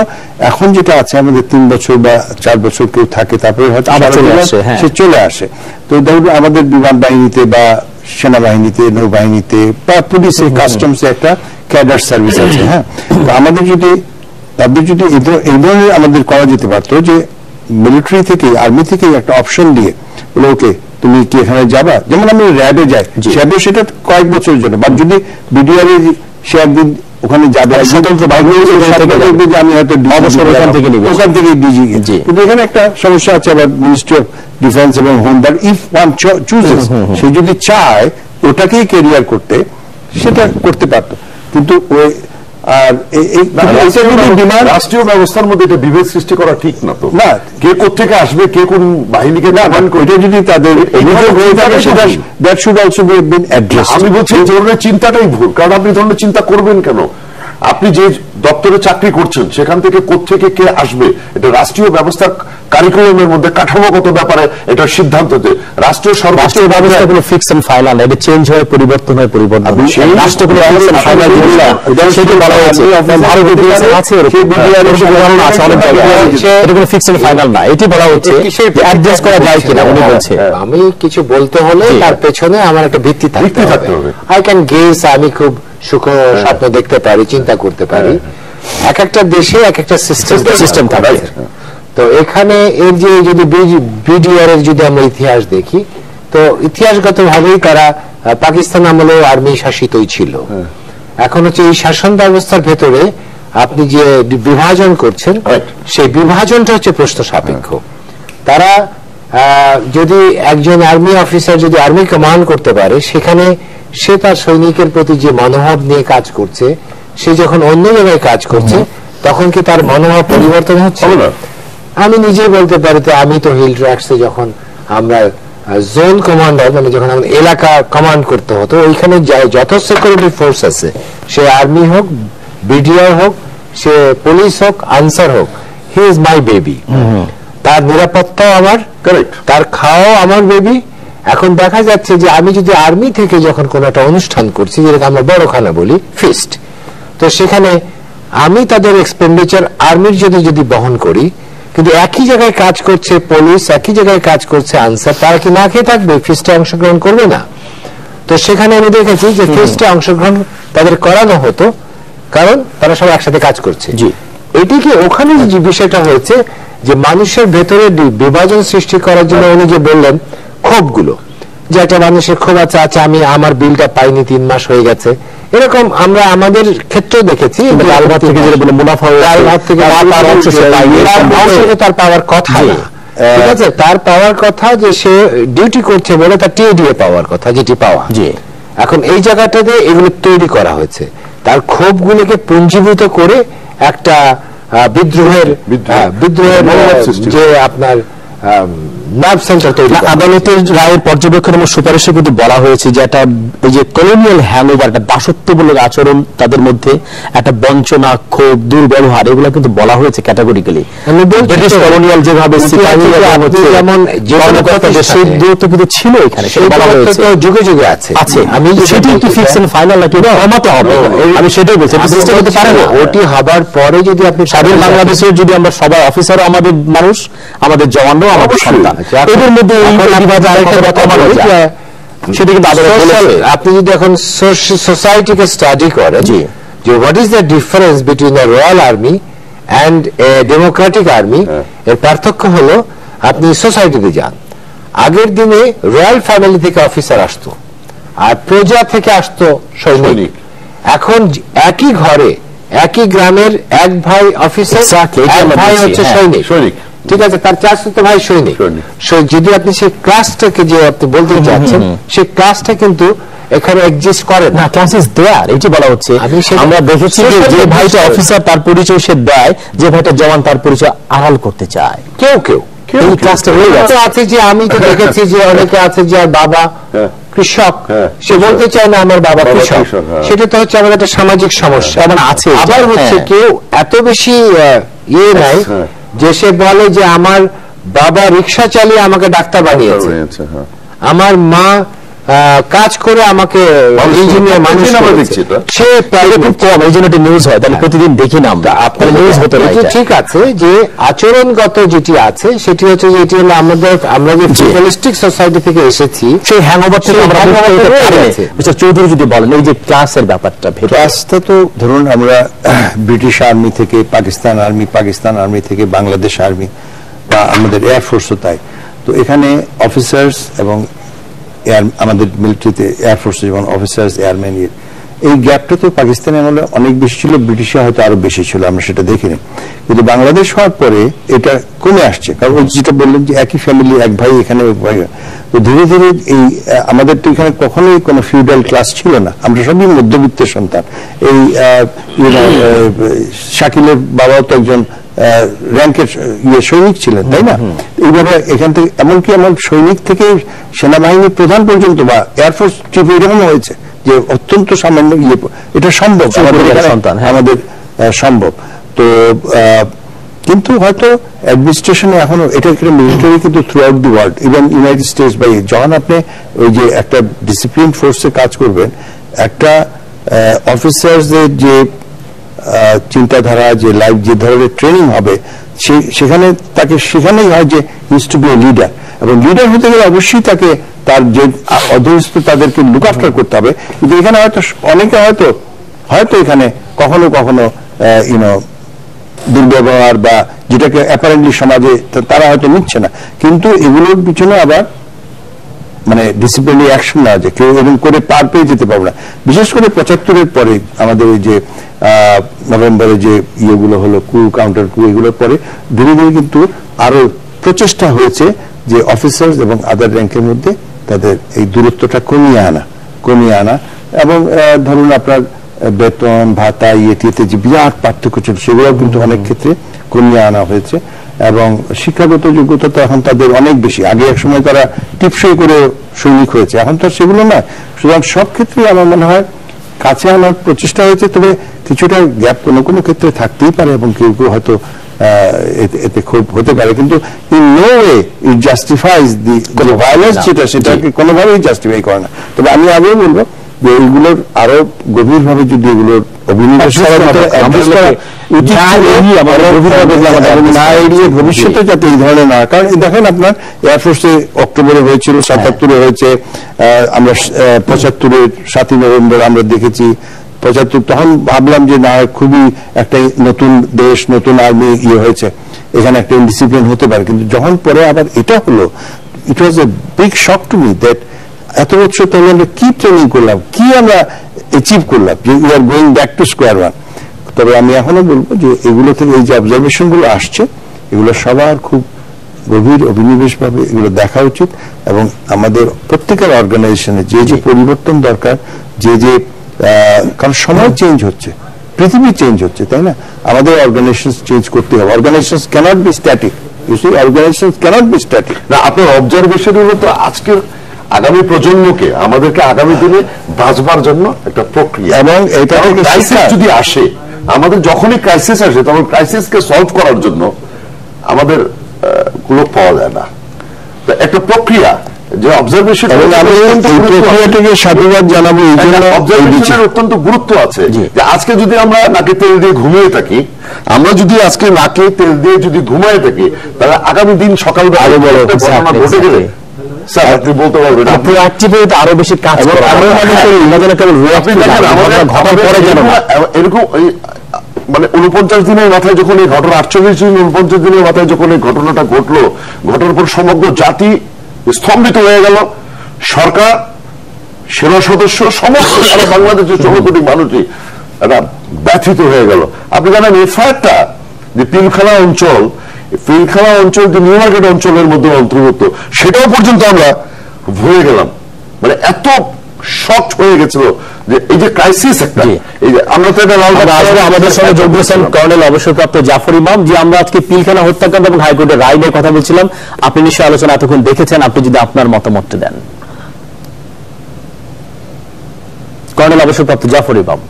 এখন যেটা আছে আমাদের 3 বছর বা 4 বছর কেউ থাকে, তারপরে হয়তো সে চলে আসে। তো ধরুন আমাদের বিমান বাহিনীতে বা সেনাবাহিনীতে, নৌবাহিনীতে বা পুলিশে, কাস্টমসে একটা ক্যাডার সার্ভিস আছে। হ্যাঁ, তো আমাদের যদি তাদের যদি এই ধরনের আমাদের করা যেতে পারতো যে মিলিটারি থেকে, আর্মি থেকে একটা অপশন দিয়ে বলে ওকে তুমি কি এখানে যাবা, যেমন আমি র্যাবে যাই, র্যাবে সেটা কয়েক বছরের জন্য, বা যদি বিডিআর সে একদিন ওখানে যাবে, আমি হয়তো ওখান থেকে ডিজি। কিন্তু এখানে একটা সমস্যা আছে আবার মিনিস্ট্রি অফ ডিফেন্স এবং home, that if one chooses, সে যদি চায় ওটাকেই ক্যারিয়ার করতে, সেটা করতে পারত। কিন্তু ওই রাষ্ট্রীয় ব্যবস্থার মধ্যে এটা বিভেদ সৃষ্টি করা ঠিক না। তো না, কে কোথেকে আসবে, কে কোন বাহিনীকে, এটা যদি তাদের অভিযোগ হয়ে থাকে সেটা that should also be bin addressed. আমি বলছি এই ধরনের চিন্তাটাই ভুল, কারণ আপনি এই ধরনের চিন্তা করবেন কেন? আপনি যে দপ্তরে চাকরি করছেন সেখান থেকে কোত্থেকে কে আসবে, এটা রাষ্ট্রীয় ব্যবস্থার কারিকুলামের মধ্যে কাঠামোগত ব্যাপারে এটা সিদ্ধান্ত যে রাষ্ট্রীয় সর্বোচ্চ ব্যবস্থাগুলো ফিক্স এন্ড ফাইনাল, এটা চেঞ্জ হয়, পরিবর্তন হয়, পরিবর্তন রাষ্ট্রগুলো ফিক্স এন্ড ফাইনাল সেটা বলা হয়েছে। ভারতের দেশে আছে উদাহরণ আছে অনেক জায়গায়, এটা কোনো ফিক্স এন্ড ফাইনাল না, এটি বলা হচ্ছে অ্যাডজাস্ট করা যায় কিনা উনি বলছে। আমি কিছু বলতে হলে তার পেছনে আমার একটা ভিত্তি থাকতে হবে। আই ক্যান গেস, আমি খুব সুখ স্বপ্ন দেখতে পারি, চিন্তা করতে পারি। এক একটা দেশে এক একটা সিস্টেম থাকে। তো এখানে এর যে যদি বিডিআর এর যদি আমরা ইতিহাস দেখি, তো ইতিহাসগত ভাবেই তারা পাকিস্তান আমলেও আর্মি শাসিতই ছিল। এখন হচ্ছে এই শাসন ব্যবস্থার ভেতরে আপনি যে বিভাজন করছেন, সেই বিভাজনটা হচ্ছে প্রশ্ন সাপেক্ষ। তারা যদি একজন আর্মি অফিসার যদি আর্মি কমান্ড করতে পারে, সেখানে সে তার সৈনিকের প্রতি যে মনোভাব নিয়ে কাজ করছে, সে যখন অন্য জায়গায় কাজ করছে তখন কি তার মনোভাব পরিবর্তন হচ্ছে? আমি নিজেই বলতে পারি, আমি তো হিল ট্র্যাক্সে যখন আমরা জোন কমান্ডার, মানে যখন আমাদের এলাকা কমান্ড করতে হতো, ওইখানে যত সিকিউরিটি ফোর্স আছে, সে আর্মি হোক, বিডিআর হোক, সে পুলিশ হোক, আনসার হোক, হি ইজ মাই বেবি। তার নিরাপত্তাও আমার, তার খাওয়াও আমার বেবি। এখন দেখা যাচ্ছে যে আমি যদি আর্মি থেকে যখন কোন একটা অনুষ্ঠান করছি, যেটাকে আমরা বড়খানা বলি, ফিস্ট, তো সেখানে আমি তাদের এক্সপেন্ডিচার আর্মির যদি বহন করি, কিন্তু একই জায়গায় কাজ করছে পুলিশ, একই জায়গায় কাজ করছে আনসার, তারা কি না খেয়ে থাকবে? ফিস্টে অংশগ্রহণ করবে না। তো সেখানে আমি দেখেছি যে ফিস্টে অংশগ্রহণ তাদের করানো হতো, কারণ তারা সবাই একসাথে কাজ করছে। এটিকে ওখানে যে বিষয়টা হয়েছে যে মানুষের ভেতরে বিভাজন সৃষ্টি করার জন্য উনি যে বললেন ক্ষোভগুলো, যে একটা মানুষের ক্ষোভ আছে, আমি আমার বিলটা পাইনি, 3 মাস হয়ে গেছে, এরকম আমরা আমাদের ক্ষেত্রে দেখেছি। লাল ভাত থেকে যেটা বলে মুনাফা, লাল ভাত থেকে তার পাওয়ার কথা না, ঠিক আছে, তার পাওয়ার কথা যে সে ডিউটি করছে বলে তার টিএডিএ পাওয়ার কথা, যেটি পাওয়া। এখন এই জায়গাটাতে এগুলো তৈরি করা হয়েছে, তার ক্ষোভগুলোকে পুঞ্জীভূত করে একটা বিদ্রোহের যে আপনার নার্ভ সেন্টার তৈরি। আদালতের রায়ের পর্যবেক্ষণ এবং সুপারিশে কিন্তু বলা হয়েছে যে একটা ওই যে কলোনিয়াল হ্যাংওভার, একটা দাসত্বমূলক আচরণ তাদের মধ্যে, একটা বঞ্চনা, ক্ষোভ, দুর্ব্যবহার, এগুলো কিন্তু বলা হয়েছে ক্যাটাগরিক্যালি। ব্রিটিশ কলোনিয়াল যেভাবে যেমন সেই দূরত্ব কিন্তু ছিল এখানে, সেটা বলা হয়েছে যুগে যুগে আছে। আমি সেটি একটু ফিক্স এন্ড ফাইনাল নাকি কমাতে হবে, আমি সেটাই বলছি। সিস্টেম হতে পারে না, ওটি হবার পরে যদি আপনি স্বাধীন বাংলাদেশের যদি আমরা সবাই অফিসারও আমাদের মানুষ, আমাদের জওয়ানরাও আমাদের সন্তান, এদের মধ্যে সেটা কিন্তু আপনি যদি এখন সোসাইটিকে স্টাডি করেন যে what is the difference between a royal army and a democratic army, এর পার্থক্য হলো আপনি সোসাইটিতে যান। আগের দিনে রয়্যাল ফ্যামিলি থেকে অফিসার আসতো আর প্রজা থেকে আসতো সৈনিক। এখন একই ঘরে একই গ্রামের এক ভাই অফিসার, এক ভাই হচ্ছে সৈনিক, ঠিক আছে, তার চাচাতো ভাই সৈনিক। যদি আপনি সেই ক্লাসটাকে যে আপনি বলতে চাচ্ছেন, সেই ক্লাসটা কিন্তু এখানে এক্সিস্ট করে না। ক্লাস ইজ দেয়ার, এটি বলা হচ্ছে। আমরা দেখেছি যে ভাইটা অফিসার তার পরিচয় সে দেয়, যে ভাইটা জওয়ান তার পরিচয় আড়াল করতে চায়। কেউ এই ক্লাসটা হয়ে গেছে। আছে যে আমি তো দেখেছি যে অনেকে আছে যে বাবা কৃষক, সে বলতে চায় না আমার বাবা কৃষক, সেটা তো হচ্ছে আমাদের একটা সামাজিক সমস্যা। আছে আবার হচ্ছে কেউ এত বেশি ইয়ে নাই যে সে বলে যে আমার বাবা রিক্সা চালিয়ে আমাকে ডাক্তার বানিয়েছে, আমার মা কাজ করে আমাকে ইঞ্জিনিয়ার মানুষ করেছে। সে খুব কম, এই জন্য নিউজ হয়, তাহলে প্রতিদিন দেখি না আমরা। আপনার নিউজ হতে পারে, ঠিক আছে, যে আচরণগত যেটি আছে সেটি হচ্ছে যে এটি হলো আমরা যে ফিউডালিস্টিক সোসাইটি থেকে এসেছি, সেই হ্যাংওভার থেকে আমরা মিস্টার চৌধুরী যদি বলেন এই যে ক্লাসের ব্যাপারটা। ক্লাসটা তো ধরুন আমরা ব্রিটিশ আর্মি থেকে পাকিস্তান আর্মি থেকে বাংলাদেশ আর্মি বা আমাদের এয়ারফোর্সও তাই। তো এখানে অফিসার্স এবং আমাদের মিলিটারিতে এয়ারফোর্সে যেমন অফিসার্স এয়ারম্যান, এই গ্যাপটা তো পাকিস্তানে আমলে অনেক বেশি ছিল, ব্রিটিশে হয়তো আরো বেশি ছিল, আমরা সেটা দেখিনি। কিন্তু বাংলাদেশ হওয়ার পরে এটা কমে আসছে, কারণ যেটা বললেন যে একই ফ্যামিলি, এক ভাই এখানে এক ভাই। তো ধীরে ধীরে এই আমাদের তো এখানে কখনোই কোনো ফিউডাল ক্লাস ছিল না, আমরা সবই মধ্যবিত্তের সন্তান। এই শাকিলের বাবাও তো একজন র্যাঙ্কের সৈনিক ছিলেন, তাই না? এইভাবে এখান থেকে এমনকি আমার সৈনিক থেকে সেনাবাহিনীর প্রধান পর্যন্ত বা এয়ারফোর্স চিফ এরকম হয়েছে যে অত্যন্ত সামান্য এটা সম্ভব, আমাদের সম্ভব। তো কিন্তু হয়তো অ্যাডমিনিস্ট্রেশনে এখনো এটা মিলিটারি কিন্তু through out the world, even United states বা যখন আপনি ওই যে একটা ডিসিপ্লিন ফোর্সে কাজ করবেন, একটা অফিসারদের যে চিন্তাধারা, যে লাইফ, যে ধরনের ট্রেনিং হবে, সেখানে তাকে সেখানেই হয় যে needs to be a leader. এবং লিডার হতে গেলে অবশ্যই তাকে তার যে অধীনস্থ তাদেরকে লুক আফটার করতে হবে। কিন্তু এখানে হয়তো অনেকে হয়তো এখানে কখনো কখনো দুর্ব্যবহার বা যেটাকে অ্যাপারেন্টলি সমাজে তারা হয়তো নিচ্ছে না, কিন্তু এগুলোর পিছনে আবার মানে ডিসিপ্লিনারি অ্যাকশন না, যে কেউ এরকম করে পার পেয়ে যেতে পারবে না। বিশেষ করে 75-এর পরে আমাদের এই যে নভেম্বরে যে ইয়েগুলো হলো, কু কাউন্টার কু, এগুলোর পরে ধীরে ধীরে কিন্তু আরো প্রচেষ্টা হয়েছে যে অফিসার্স এবং আদার র্যাঙ্কের মধ্যে তাদের এই দূরত্বটা কমিয়ে আনা এবং ধরুন আপনার বেতন ভাতা ইয়েতে যে বিরাট পার্থক্য ছিল সেগুলো কিন্তু অনেক ক্ষেত্রে কমিয়ে আনা হয়েছে। এবং শিক্ষাগত যোগ্যতা তো এখন তাদের অনেক বেশি, আগে এক সময় তারা টিপসই করে সৈনিক হয়েছে, এখন তো সেগুলো নয়। সুতরাং সব ক্ষেত্রে আমার মনে হয় কাছে আনার প্রচেষ্টা হয়েছে, তবে কিছুটা গ্যাপ কোনো কোনো ক্ষেত্রে থাকতেই পারে এবং কেউ কেউ হয়তো এতে খুব হতে পারে, কিন্তু in no way it justifies the violence, সেটাকে কোনোভাবেই জাস্টিফাই করে না। তবে আমি আগেও বলবো যে এইগুলোর আরো গভীরভাবে যদি এগুলোর ভবিষ্যতে যাতে এই ধরনের না, কারণ দেখেন আপনার এয়ারফোর্সে অক্টোবরে হয়েছিল, 77-এ হয়েছে, আমরা 75-এর 7ই নভেম্বর আমরা দেখেছি। 75 তখন ভাবলাম যে না, খুবই একটা নতুন দেশ, নতুন আর্মি হয়েছে, এখানে একটা ডিসিপ্লিন হতে পারে। কিন্তু যখন পরে আবার এটা হলো, it was a big shock to me that এত বছর তাহলে আমরা কি ট্রেনিং করলাম, কি আমরা অ্যাচিভ করলাম, যে we are going back to square one. তবে আমি এখনো বলবো যে এগুলো থেকে এই যে অবজারভেশন গুলো আসছে, এগুলো সবার খুব গভীর অভিনিবেশ ভাবে এগুলো দেখা উচিত। এবং আমাদের প্রত্যেকের অর্গানাইজেশনে যে যে পরিবর্তন দরকার, যে কারণ সময় চেঞ্জ হচ্ছে, পৃথিবী চেঞ্জ হচ্ছে, তাই না? আমাদের অর্গানাইজেশন চেঞ্জ করতে হবে। Organisation cannot be static, you see, organisation cannot be static. না, আপনার অবজারভেশন হলো তো আজকের আগামী প্রজন্মকে, আমাদেরকে আগামী দিনে বাঁচবার জন্য একটা প্রক্রিয়া, এবং এটা ক্রাইসিস যদি আসে, আমাদের যখনই ক্রাইসিস আসে তখন ক্রাইসিসকে সলভ করার জন্য আমাদের লোক পাওয়া যায় না, একটা প্রক্রিয়া যে অবজারভেশন, সাধুবাদ জানাবো। অবজারভেশনের অত্যন্ত গুরুত্ব আছে। যে আজকে যদি আমরা নাকে তেল দিয়ে ঘুমিয়ে থাকি, আমরা যদি আজকে নাকে তেল দিয়ে যদি ঘুমিয়ে থাকি, তাহলে আগামী দিন সকালবেলা ঘটে গেলে স্যার আপনি বলতে পারবেন প্রোঅ্যাক্টিভলি তো আরো বেশি কাজ করা এরকম মানে 49 দিনের মাথায় যখন এই ঘটনা 48 দিন 49 দিনের মাথায় যখন এই ঘটনাটা ঘটলো, ঘটনার পর সমগ্র জাতি স্তম্ভিত হয়ে গেল। সরকার, সেনা সদস্য, সমস্ত সারা বাংলাদেশের 16 কোটি মানুষই একটা ব্যথিত হয়ে গেল। আপনি জানেন এফআইআরটা যে পিলখানা অঞ্চল যে নিউ মার্কেট অঞ্চলের মধ্যে অন্তর্ভুক্ত, সেটাও পর্যন্ত আমরা ভুলে গেলাম। মানে এত শক হয়ে গেছিল যে এই যে ক্রাইসিস একটা, এই যে আমরা তো এটা আমাদের সঙ্গে যোগ দিয়েছেন কর্নেল অবসরপ্রাপ্ত জাফর ইমাম। যে আমরা আজকে পিলখানা হত্যাকাণ্ড এবং হাইকোর্টের রায় নিয়ে কথা বলছিলাম, আপনি নিশ্চয়ই আলোচনা এতক্ষণ দেখেছেন, আপনি যদি আপনার মতামতটা দেন। কর্নেল অবসরপ্রাপ্ত জাফর ইমাম,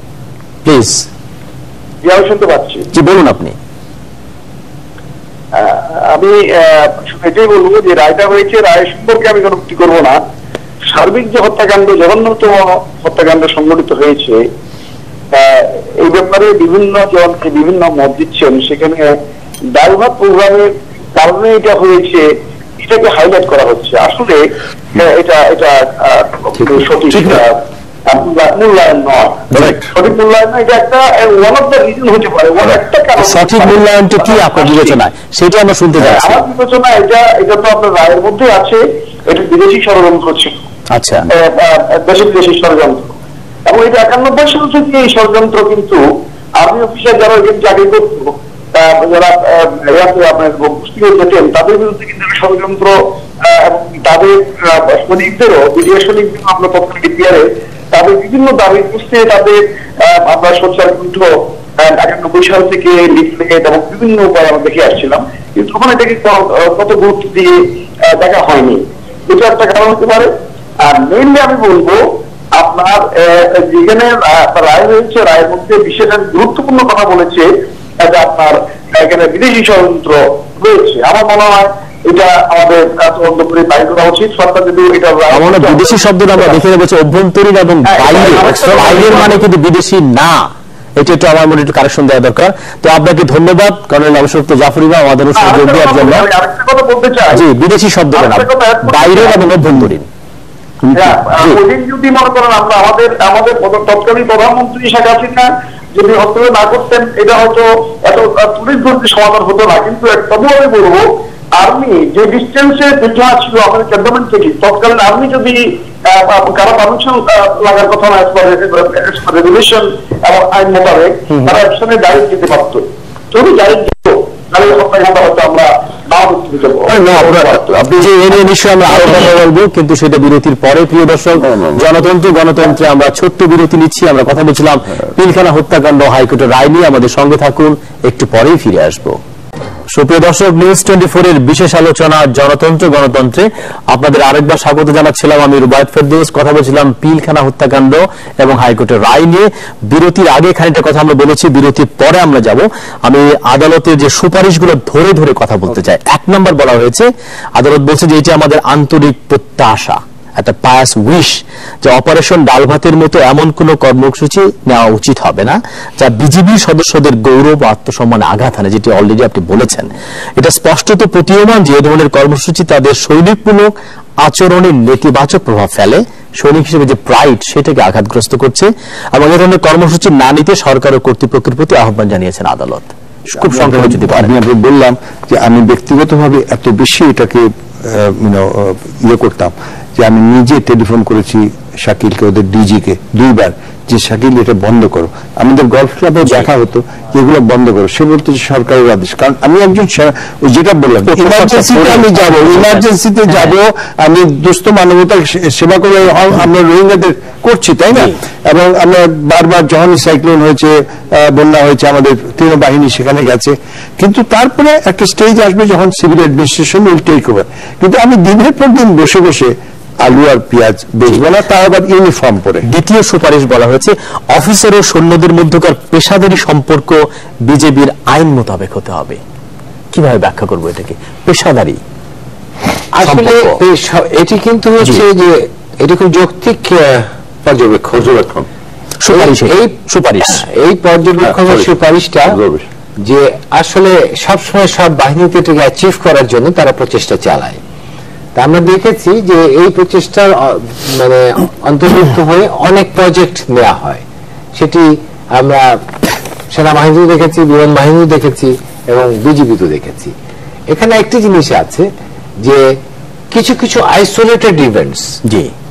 প্লিজ। শুনতে পাচ্ছি, জি বলুন আপনি। আমি এটাই বলবো যে রায়টা হয়েছে, রায় সম্পর্কে আমি কোনো কিছু করবো না। সার্বিক যে হত্যাকাণ্ড, জঘন্যতম হত্যাকাণ্ড সংঘটিত হয়েছে, এই ব্যাপারে বিভিন্ন জনকে বিভিন্ন মত দিচ্ছেন। সেখানে ডালভাত প্রোগ্রামের কারণে এটা হয়েছে, এটাকে হাইলাইট করা হচ্ছে। আসলে এটা সঠিক মূল্যায়ন নয়, সঠিক মূল্যায়ন নয়। এটা একটা ওয়ান অফ দ্য রিজন হতে পারে, একটা কারণ। সঠিক মূল্যায়নটা কি আপনার বিবেচনায়, সেটা আমরা শুনতে চাই। আমার বিবেচনায় এটা তো আপনার রায়ের মধ্যে আছে, এটা বিদেশি ষড়যন্ত্র ছিল। আচ্ছা, দেশে বিদেশি ষড়যন্ত্র, এবং এটা 91 সাল থেকে এই ষড়যন্ত্র কিন্তু আর্মি অফিসার যারা চাকরি করতো, যারা আপনার মুসলিম যেতেন, তাদের বিরুদ্ধে কিন্তু ষড়যন্ত্র, এবং তাদের সৈনিকদেরও, বিডিআর সৈনিকদেরও আমরা তৎকালীন বিডিআরে তাদের বিভিন্ন দাবি বুঝতে তাদের আমরা সোশ্যাল কণ্ঠ 91 সাল থেকে লিফলেট এবং বিভিন্ন উপায় আমরা দেখে আসছিলাম, কিন্তু তখন এটাকে কত গুরুত্ব দিয়ে দেখা হয়নি। এটা একটা কারণ হতে পারে। আর মেইনলি আমি বলবো, আপনার যেখানে রায় হয়েছে, রায়ের মধ্যে বিশেষ গুরুত্বপূর্ণ কথা বলেছে যে আপনার এখানে বিদেশি ষড়যন্ত্র রয়েছে। আমার মনে হয় এটা আমাদের তদন্ত করে বাইর করা উচিত। সরকার যদি এটা বিদেশি শব্দটা আমরা দেখে নেবো, অভ্যন্তরীণ এবং বাইরের মানে কিন্তু বিদেশি না, এটা একটু আমার মনে একটু কারেকশন দেওয়া দরকার। তো আপনাকে ধন্যবাদ কর্নেল অবসরপ্রাপ্ত জাফর ইমাম আমাদের সঙ্গে যোগ দেওয়ার জন্য। কথা বলতে চাই, জি, বিদেশি শব্দটা না, বাইরের এবং অভ্যন্তরীণ। যদি মনে করেন আমরা আমাদের তৎকালীন প্রধানমন্ত্রী শেখ হাসিনা যদি হস্তক্ষেপ না করতেন, এটা হয়তো এত তুলির সমাধান হতো না। কিন্তু তবুও আমি বলবো, আর্মি যে ডিস্টেন্সে পিলখানা ছিল আমাদের ক্যান্টনমেন্ট থেকে, তৎকালীন আর্মি যদি কারা পারমিশন লাগার কথা না, রেগুলেশন এবং আইন মোতাবেক তারা একসঙ্গে ডাইরেক্ট দিতে পারতো। যদি ডাইরেক্ট দিত, তাহলে হত্যাকাণ্ড হয়তো আমরা আপনি যে এ নিয়ে নিশ্চয়ই আমরা আরো কথা বলবো, কিন্তু সেটা বিরতির পরে। প্রিয় দর্শক, গণতন্ত্রে আমরা ছোট্ট বিরতি নিচ্ছি। আমরা কথা বলছিলাম পিলখানা হত্যাকাণ্ড হাইকোর্টের রায় নিয়ে। আমাদের সঙ্গে থাকুন, একটু পরেই ফিরে আসবো। সুপ্রিয় দর্শক, নিউজ 24 এর বিশেষ আলোচনা গণতন্ত্রে আপনাদের আরেকবার স্বাগত জানাচ্ছিলাম। আমি রুবায়েত ফেরদৌস। কথা বলছিলাম পিলখানা হত্যাকাণ্ড এবং হাইকোর্টের রায় নিয়ে। বিরতির আগে খানিকটা কথা আমরা বলেছি, বিরতির পরে আমরা যাব। আমি আদালতের যে সুপারিশগুলো ধরে ধরে কথা বলতে চাই। 1 নম্বর বলা হয়েছে, আদালত বলছে যে এটি আমাদের আন্তরিক প্রত্যাশা, একটা পায়াস উইশ, যে অপারেশন ডালভাতের মতো এমন কোন কর্মসূচি নেওয়া উচিত হবে না যা বিজিবি সদস্যদের গৌরব ও আত্মসম্মানে আঘাত আনে, যেটি অলরেডি আপনি বলেছেন। এটা স্পষ্টত প্রতীয়মান যে এ ধরনের কর্মসূচি তাদের সৈনিকমূলক আচরণের নেতিবাচক প্রভাব ফেলে, সৈনিক হিসেবে যে প্রাইড সেটাকে আঘাতগ্রস্ত করছে, এবং এ ধরনের কর্মসূচি না নিতে সরকার ও কর্তৃপক্ষের প্রতি আহ্বান জানিয়েছেন আদালত। খুব সংক্ষেপে যদি পারেন। আমি বললাম যে আমি ব্যক্তিগতভাবে এত বেশি এটাকে ইয়ে করতাম যে আমি নিজে টেলিফোন করেছি শাকিলকে, ওদের ডিজিকে 2 বার, যে শাকিল এটা বন্ধ করো। আমাদের গলফ ক্লাবে দেখা হতো, এগুলো বন্ধ করো। সে বলতো যে সরকারের আদেশ। কারণ আমি একজন, যেটা বললাম, ইমার্জেন্সিতে আমি যাবো, ইমার্জেন্সিতে যাবো, আমি দুস্থ মানবতার সেবা করে আমরা রোহিঙ্গাদের করছি, তাই না? এবং আমরা বারবার যখনই সাইক্লোন হয়েছে, বন্যা হয়েছে, আমাদের বাহিনী সেখানে গেছে। কিন্তু তারপরে একটা স্টেজ আসবে যখন civil administration will take over. কিন্তু আমি দিনের পর দিন বসে বসে আলু আর পেঁয়াজ বেচবো না, তা আবার ইউনিফর্ম পরে। দ্বিতীয় সুপারিশ বলা হয়েছে, অফিসার ও সৈন্যদের মধ্যকার পেশাদারি সম্পর্ক বিজেপির আইন মোতাবেক হতে হবে। কিভাবে ব্যাখ্যা করবো এটাকে? পেশাদারি আসলে এটি কিন্তু হচ্ছে যে এটা খুব যৌক্তিক পর্যবেক্ষণ। এই পর্যবেক্ষণ সুপারিশটা যে আসলে সবসময় সব বাহিনীতে এটাকে অ্যাচিভ করার জন্য তারা প্রচেষ্টা চালায়। তা আমরা দেখেছি যে এই প্রচেষ্টার মানে অন্তর্ভুক্ত হয়ে অনেক প্রজেক্ট নেওয়া হয়, সেটি আমরা সেনাবাহিনীও দেখেছি, বিমান বাহিনীও দেখেছি এবং বিজিবিতেও দেখেছি। এখানে একটি জিনিস আছে যে কিছু কিছু আইসোলেটেড ইভেন্টস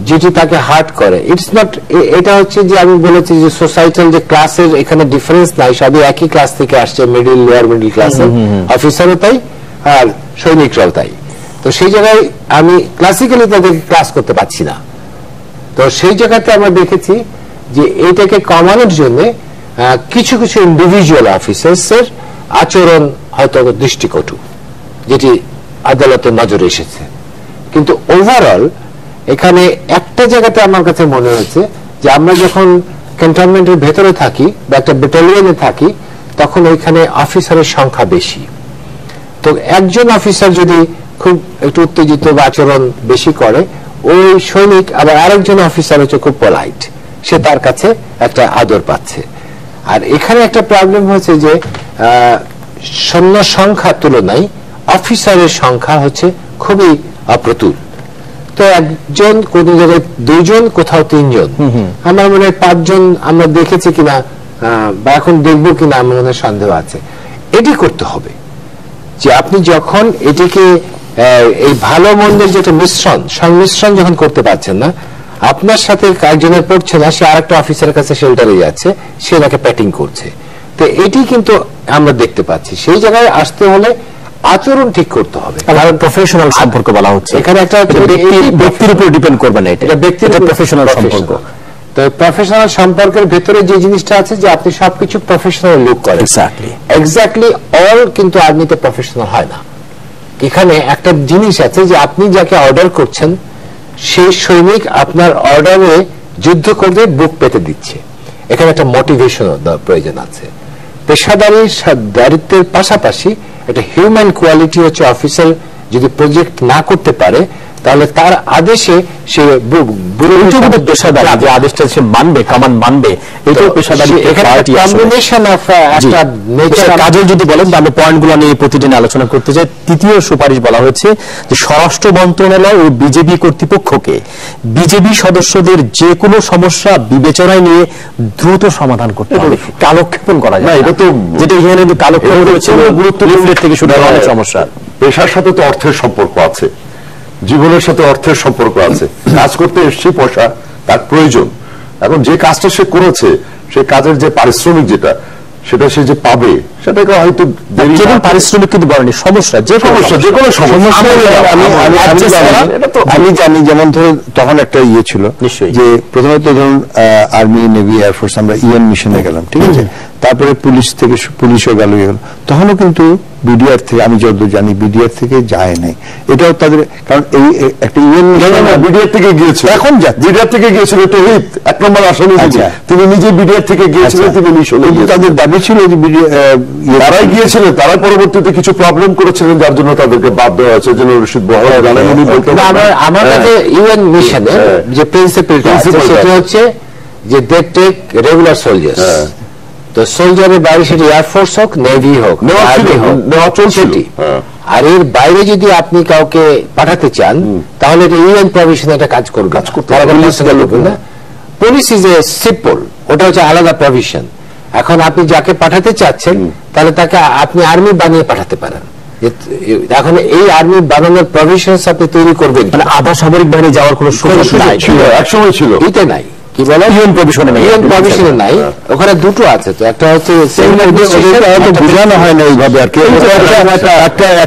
যেটি তাকে হার্ট করে, ইটস নট, এটা হচ্ছে যে আমি বলেছি যে সোসাইটাল যে ক্লাসের এখানে ডিফারেন্স নাই, সবই একই ক্লাস থেকে আসছে, মিডল লোয়ার মিডল ক্লাসের অফিসারও তাই আর সৈনিকরাও তাই। তো সেই জায়গায় আমি ক্লাসিক্যালি তাদেরকে ক্লাস করতে পারছি না। তো সেই জায়গাতে আমরা দেখেছি যে এটাকে কমানোর জন্য কিছু কিছু ইন্ডিভিজুয়াল অফিসার্সের আচরণ হয়তো দৃষ্টিকটু, যেটি আদালতের নজরে এসেছে। কিন্তু ওভারঅল এখানে একটা জায়গাতে আমার কাছে মনে হয়েছে যে আমরা যখন ক্যান্টনমেন্টের ভেতরে থাকি বা একটা ব্যাটালিয়নে থাকি, তখন ওইখানে অফিসারের সংখ্যা বেশি। তো একজন অফিসার যদি খুব একটু উত্তেজিত বা আচরণ বেশি করে, ওই সৈনিক আবার আরেকজন অফিসার হচ্ছে খুব পোলাইট, সে তার কাছে একটা আদর পাচ্ছে। আর এখানে একটা প্রবলেম হয়েছে যে সৈন্য সংখ্যার তুলনায় অফিসারের সংখ্যা হচ্ছে খুবই অপ্রতুল। তো একজন কোন জায়গায় 2 জন, কোথাও 3 জন, আমার মনে হয় 5 জন আমরা দেখেছি কিনা বা এখন দেখবো কিনা আমার মনে সন্দেহ আছে। এটি করতে হবে যে আপনি যখন এটিকে এই ভালো মন্দের যেটা মিশ্রণ, সংমিশ্রণ যখন করতে পারছেন না, আপনার সাথে একজনের পড়ছে না, সে আরেকটা অফিসারের কাছে শেল্টারে যাচ্ছে, সে তাকে প্যাটিং করছে। তো এটি কিন্তু আমরা দেখতে পাচ্ছি। সেই জায়গায় আসতে হলে আচরণ ঠিক করতে হবে, কারণ প্রফেশনাল সম্পর্ক বলা হচ্ছে এখানে একটা ব্যক্তির উপর ডিপেন্ড করবে না, এটা ব্যক্তির প্রফেশনাল সম্পর্ক। তো প্রফেশনাল সম্পর্কের ভেতরে যে জিনিসটা আছে যে আপনি সবকিছু প্রফেশনাল লুক করেন, এক্স্যাক্টলি অল কিন্তু আর্মিতে প্রফেশনাল হয় না। এখানে একটা জিনিস আছে যে আপনি যাকে অর্ডার করছেন সেই সৈনিক আপনার অর্ডারে যুদ্ধ করতে বুক পেতে দিচ্ছে, এখানে একটা মোটিভেশন প্রয়োজন আছে। পেশাদারি দায়িত্বের পাশাপাশি একটা হিউম্যান কোয়ালিটি হচ্ছে অফিসার যদি প্রজেক্ট না করতে পারে তাহলে তার আদেশে সে পেশাদার যে আদেশটা সে মানবে, কমান্ড মানবে, এটাও পেশাদারি। কম্বিনেশন অফ একটা নেচার। কাজল যদি বলেন তাহলে পয়েন্টগুলো নিয়ে প্রতিদিন আলোচনা করতে চাই। তৃতীয় সুপারিশ বলা হয়েছে যে স্বরাষ্ট্র মন্ত্রণালয় ও বিজেপি কর্তৃপক্ষকে বিজেপি সদস্যদের যে কোনো সমস্যা বিবেচনায় নিয়ে দ্রুত সমাধান করতে হবে, কালক্ষেপণ করা যায় না। এটা তো যেটা এখানে কালক্ষেপণ করেছে গুরুত্বপূর্ণ থেকে শুরু করে অনেক সমস্যা। পেশার সাথে তো অর্থের সম্পর্ক আছে, জীবনের সাথে অর্থের সম্পর্ক আছে। কাজ করতে এসছে, পয়সা তার প্রয়োজন। এখন যে কাজটা সে করেছে, সে কাজের যে পারিশ্রমিক যেটা, সেটা সে যে পাবে, সেটাকে হয়তো পারিশ্রমিক কিন্তু বলেনি, সমস্যা যে কোনো সমস্যা। আমি জানি যেমন ধরো তখন একটা ইয়ে ছিল যে প্রথমত ধরুন আর্মি, নেভি, এয়ারফোর্স আমরা ইউএন মিশনে গেলাম, ঠিক আছে, তারপরে পুলিশ থেকে পুলিশও গেল, তখনও কিন্তু বিডিআর থেকে, আমি যতদূর জানি বিডিআর থেকে যায় নাই। এটাও তাদের, কারণ এই একটা ইউএন বিডিআর থেকে গিয়েছিল, এখন যা বিডিআর থেকে গিয়েছিল তৌহিদ 1 নম্বর আসামি, তিনি নিজে বিডিআর থেকে গিয়েছিলেন, তিনি মিশনে। তাদের দাবি ছিল যে তারাই গিয়েছিলেন, তারা পরবর্তীতে কিছু প্রবলেম করেছিলেন, যার জন্য তাদেরকে বাদ দেওয়া হয়েছে। যেন রশিদ বহল জানেন, উনি বলতে আমার কাছে ইউএন মিশনে যে প্রিন্সিপালটা আছে সেটা হচ্ছে যে দে টেক রেগুলার সোলজার্স। তো সোলজারের বাইরে সেটি এয়ারফোর্স হোক, নেভি হোক, আর্মি হোক, সেটি। আর এর বাইরে যদি আপনি কাউকে পাঠাতে চান তাহলে এটা ইউএন প্রভিশনে একটা কাজ করবে। পুলিশ ইজ এ সিম্পল, ওটা হচ্ছে আলাদা প্রভিশন। এখন আপনি যাকে পাঠাতে চাচ্ছেন তাহলে তাকে আপনি আর্মি বানিয়ে পাঠাতে পারেন। এখন এই আর্মি বানানোর প্রভিশন আপনি তৈরি করবেন, মানে আধা সামরিক বাহিনী যাওয়ার কোনো সুযোগ নাই, একসময় ছিল, এটা নাই। কি বলে ইউএন প্রভিশনে নাই, ইউএন প্রভিশনে নাই। ওখানে দুটো আছে, তো একটা হচ্ছে বোঝানো হয় না এইভাবে আর কি,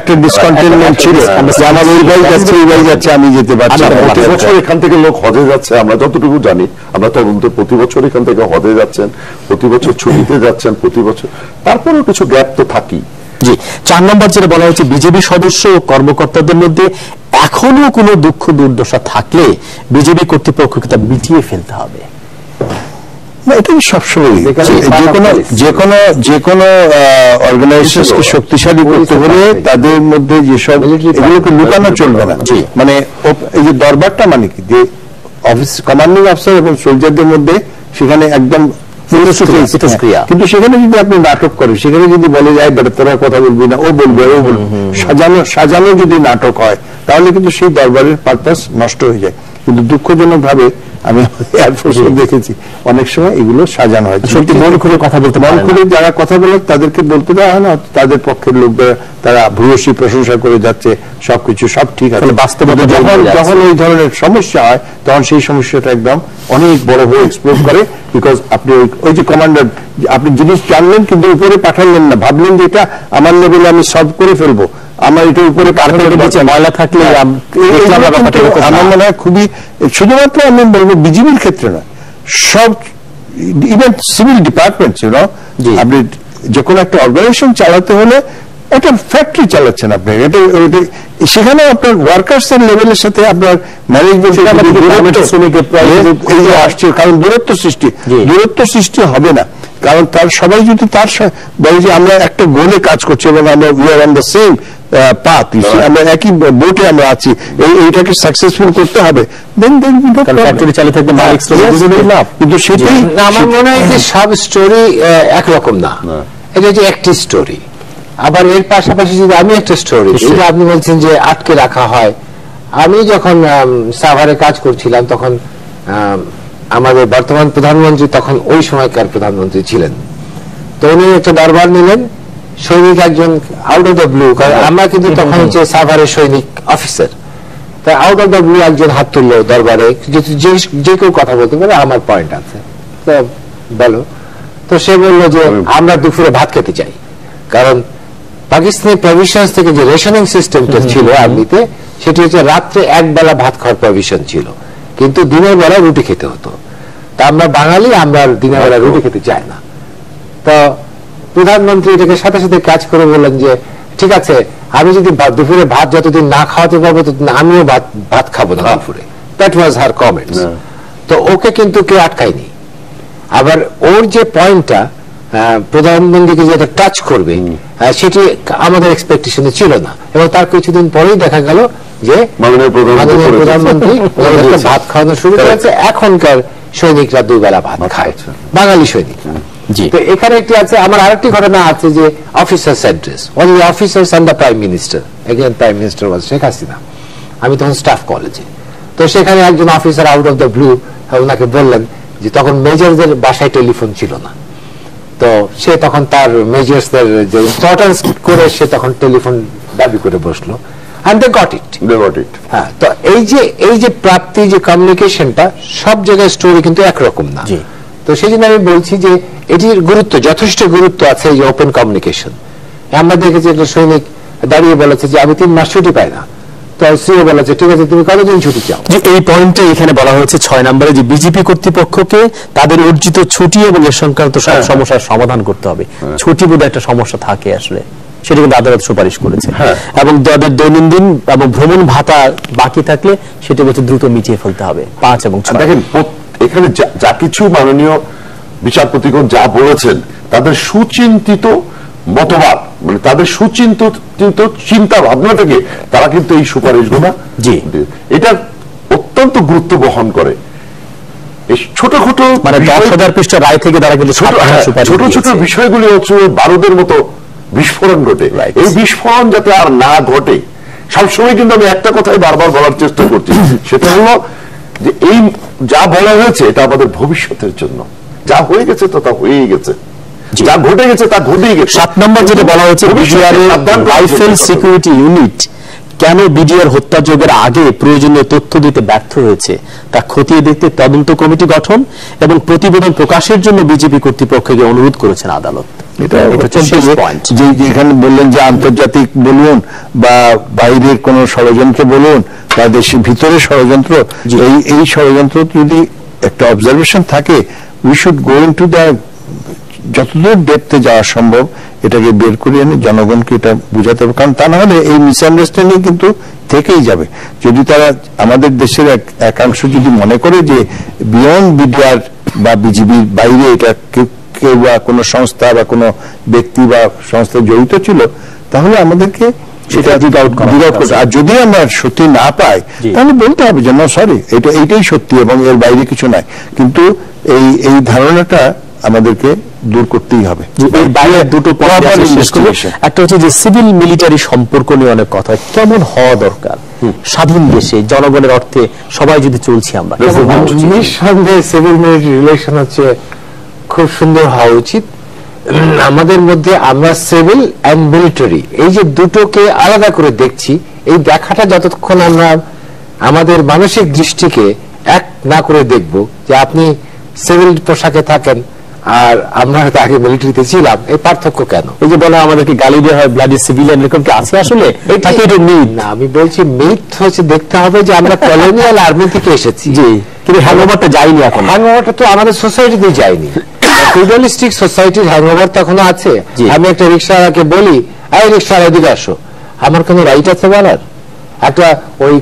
একটা ডিসকন্টিনিউমেন্ট ছিল, আমার ওই ভাই যাচ্ছে, এই ভাই যাচ্ছে, আমি যেতে পারছি না। প্রতি বছর এখান থেকে লোক হজে যাচ্ছে, আমরা যতটুকু জানি, আমরা তদন্ত প্রতি বছর এখান থেকে হজে যাচ্ছেন, প্রতি বছর ছুটিতে যাচ্ছেন, প্রতি বছর। তারপরেও কিছু গ্যাপ তো থাকি। জি, 4 নম্বর যেটা বলা হচ্ছে বিজেপি সদস্য ও কর্মকর্তাদের মধ্যে এখনো কোনো দুঃখ দুর্দশা থাকলে বিজেপি কর্তৃপক্ষকে তা মিটিয়ে ফেলতে হবে। এটা সবসময় যে কোনো অর্গানাইজেশনকে শক্তিশালী করতে হলে তাদের মধ্যে যেসব এগুলোকে লুকানো চলবে না। মানে এই যে দরবারটা মানে কি, যে অফিস কমান্ডিং অফিসার এবং সোলজারদের মধ্যে সেখানে একদম কিন্তু সেখানে যদি আপনি নাটক করেন, সেখানে যদি বলে যায় বেটা তোরা কথা বলবি না, ও বলবে, সাজানো যদি নাটক হয়, তাহলে কিন্তু সেই দরবারের পারপাস নষ্ট হয়ে যায়। কিন্তু দুঃখজনক ভাবে আমি এয়ারফোর্সে দেখেছি অনেক সময় এগুলো সাজানো হয়। সত্যি মন খুলে কথা বলতে মন খুলে যারা কথা বলে তাদেরকে বলতে দেওয়া হয় না, তাদের পক্ষের লোকদের তারা ভূয়সী প্রশংসা করে যাচ্ছে, সবকিছু সব ঠিক আছে। বাস্তবতা যখন এই ধরনের সমস্যা হয় তখন সেই সমস্যাটা একদম অনেক বড় হয়ে এক্সপ্লোর করে। বিকজ আপনি ওই যে কমান্ডার, আপনি জিনিস জানলেন কিন্তু উপরে পাঠালেন না, ভাবলেন যে এটা আমার লেভেলে আমি সলভ করে ফেলবো, আমার এটা উপরে ময়লা থাকলে আমার মনে হয় খুবই, শুধুমাত্র আমি বলবো বিজিবির ক্ষেত্রে না, সব ইভেন সিভিল ডিপার্টমেন্টস, আপনি যে কোনো একটা অর্গানাইজেশন চালাতে হলে একটা ফ্যাক্টরি চালাচ্ছেন আপনি, এটা সেখানে আপনার ওয়ার্কার্স এর লেভেলের সাথে আপনার ম্যানেজমেন্ট আসছে, কারণ দূরত্ব সৃষ্টি হবে না। কারণ তার সবাই যদি তার বলে যে আমরা একটা গোলে কাজ করছি এবং আমরা we are on the same path, আমরা একই বোটে আমরা আছি, এইটাকে সাকসেসফুল করতে হবে, ফ্যাক্টরি চালিয়ে থাকবে মালিক। কিন্তু সেটাই আমার মনে হয় যে সব স্টোরি একরকম না, এটা যে একটি স্টোরি। আবার এর পাশাপাশি যদি আমি একটা স্টোরি, যেটা আপনি বলছেন যে আটকে রাখা হয়, আমি যখন সাভারে কাজ করছিলাম তখন আমাদের বর্তমান প্রধানমন্ত্রী তখন ওই সময়কার প্রধানমন্ত্রী ছিলেন, তো উনি একটা দরবার নিলেন, সৈনিক একজন আউট অফ দ্য ব্লু, কারণ আমরা কিন্তু তখন হচ্ছে সাভারের সৈনিক অফিসার, তাই আউট অফ দ্য ব্লু একজন হাত তুললো দরবারে, যে কেউ কথা বলতে পারে, আমার পয়েন্ট আছে, তো বলো। তো সে বললো যে আমরা দুপুরে ভাত খেতে চাই, কারণ পাকিস্তানি প্রভিশনস থেকে যে রেশনিং সিস্টেমটা ছিল আর্মিতে, সেটি হচ্ছে রাত্রে একবেলা ভাত খাওয়ার প্রভিশন ছিল, কিন্তু দিনের বেলা রুটি খেতে হতো। তা আমরা বাঙালি, আমরা দিনের বেলা রুটি খেতে চাই না। তো প্রধানমন্ত্রী এটাকে সাথে সাথে কাজ করে বললেন যে ঠিক আছে, আমি যদি দুপুরে ভাত যতদিন না খাওয়াতে পারবো ততদিন আমিও ভাত খাবো না দুপুরে। That was her comments. তো ওকে কিন্তু কেউ আটকায়নি। আবার ওর যে পয়েন্টটা প্রধানমন্ত্রীকে যেটা টাচ করবে, সেটি আমাদের এক্সপেকটেশনে ছিল না, এবং তার কিছুদিন পরেই দেখা গেল যে মাননীয় প্রধানমন্ত্রী ভাত খাওয়ানো শুরু করেছে। এখনকার সৈনিকরা দুবেলা ভাত খায়, বাঙালি সৈনিক। তো এখানে একটি আছে, আমার আরেকটি ঘটনা আছে যে officers address, one of the officers and the prime minister, again prime minister was Sheikh Hasina. আমি তখন স্টাফ কলেজে, তো সেখানে একজন officer out of the blue ওনাকে বললেন যে তখন মেজরদের বাসায় টেলিফোন ছিল না, তো সে তখন তার মেজরসদের যে ইম্পর্টেন্স করে সে তখন টেলিফোন দাবি করে বসলো, and they got it. হ্যাঁ, তো এই যে প্রাপ্তি, যে কমিউনিকেশনটা, সব জায়গায় স্টোরি কিন্তু একরকম না। তো সেই জন্য আমি বলছি যে এটির গুরুত্ব, যথেষ্ট গুরুত্ব আছে এই ওপেন কমিউনিকেশন। আমরা দেখেছি একটা সৈনিক দাঁড়িয়ে বলেছে যে আমি 3 মাস ছুটি পাই না, তো সিও বলেছে ঠিক আছে তুমি কতদিন ছুটি চাও। এই পয়েন্টে এখানে বলা হয়েছে 6 নম্বরে যে বিজেপি কর্তৃপক্ষকে তাদের অর্জিত ছুটি এবং এর সংক্রান্ত সব সমস্যার সমাধান করতে হবে। ছুটি বোধ একটা সমস্যা থাকে আসলে, সেটা কিন্তু আদালত সুপারিশ করেছে, এবং তাদের দৈনন্দিন এবং ভ্রমণ ভাতা বাকি থাকলে সেটা বলছে দ্রুত মিটিয়ে ফেলতে হবে। 5 এবং 6 দেখেন এখানে যা কিছু মাননীয় বিচারপতিগণ যা বলেছেন, তাদের সুচিন্তিত মতবাদ, মানে তাদের সুচিন্তিত চিন্তা ভাবনা থেকে তারা কিন্তু এই সুপারিশগুলো, এটা অত্যন্ত গুরুত্ব বহন করে। এই ছোটখাটো মানে 10,000 পৃষ্ঠা রায় থেকে তারা কিন্তু ছোট ছোট বিষয়গুলি হচ্ছে বারুদের মতো বিস্ফোরণ ঘটে। এই বিস্ফোরণ যাতে আর না ঘটে, সবসময় কিন্তু আমি একটা কথাই বারবার বলার চেষ্টা করছি, সেটা হলো যে এই যা বলা হয়েছে এটা আমাদের ভবিষ্যতের জন্য। যা হয়ে গেছে তো তা হয়েই গেছে, যা ঘটে গেছে তা ঘটেই গেছে। 7 নম্বর যেটা বলা হয়েছে, রাইফেল সিকিউরিটি ইউনিট কেন বিডিআর হত্যাযজ্ঞের আগে প্রয়োজনীয় তথ্য দিতে ব্যর্থ হয়েছে তা খতিয়ে দেখতে তদন্ত কমিটি গঠন এবং প্রতিবেদন প্রকাশের জন্য বিজেপি কর্তৃপক্ষকে অনুরোধ করেছেন আদালত। এখানে বললেন যে আন্তর্জাতিক বলুন বা বাইরের কোন ষড়যন্ত্র বলুন বা দেশের ভিতরে ষড়যন্ত্র, এই ষড়যন্ত্র যদি একটা অবজারভেশন থাকে, we should go into the যতদূর ডেপথে যাওয়া সম্ভব এটাকে বের করে এনে জনগণকে এটা বুঝাতে হবে। কারণ তা না হলে এই মিসআন্ডারস্ট্যান্ডিং কিন্তু থেকেই যাবে। যদি তারা আমাদের দেশের একাংশ যদি মনে করে যে বিয়ন্ড বিডিআর বা বিজিবির বাইরে এটা কেউ বা কোনো সংস্থা বা কোনো ব্যক্তি বা সংস্থা জড়িত ছিল, তাহলে আমাদেরকে সেটা আর যদি আমরা সত্যি না পাই তাহলে বলতে হবে যে না সরি, এইটাই সত্যি এবং এর বাইরে কিছু নাই। কিন্তু এই ধারণাটা আমাদেরকে দূর করতেই হবে। এর বাইরে দুটো পয়েন্ট শেষ করব। একটা হচ্ছে যে সিভিল মিলিটারি সম্পর্ক নিয়ে অনেক কথা, কেমন হওয়া দরকার। স্বাধীন দেশে জনগণের অর্থে সবাই যদি চলছি আমরা, নিঃসন্দেহে সিভিল মিলিটারি রিলেশন হচ্ছে খুব সুন্দর হওয়া উচিত। আমাদের মধ্যে আমরা সিভিল অ্যান্ড মিলিটারি এই যে দুটোকে আলাদা করে দেখছি, এই দেখাটা যতক্ষণ আমরা আমাদের মানসিক দৃষ্টিকে এক না করে দেখব, যে আপনি সিভিল পোশাকে থাকেন আর আমরা হয়তো আগে মিলিটারিতে ছিলাম, এই পার্থক্য কেন? এই যে বলা আমাদেরকে গালি দেওয়া হয় ব্লাডি সিভিলিয়ান, এরকম কি আছে আসলে? এটা মিথ না, আমি বলছি মিথ হচ্ছে দেখতে হবে যে আমরা কলোনিয়াল আর্মি থেকে এসেছি, জি, কিন্তু হ্যাংওভারটা যায়নি এখন। হ্যাংওভারটা তো আমাদের সোসাইটিতে যায়নি। ফিউডালিস্টিক সোসাইটির হ্যাংওভার তো এখনো আছে। আমি একটা রিক্সাওয়ালাকে বলি, এই রিক্সাওয়ালা এদিকে আসো, আমার কোনো রাইট আছে বলার? একটা ওই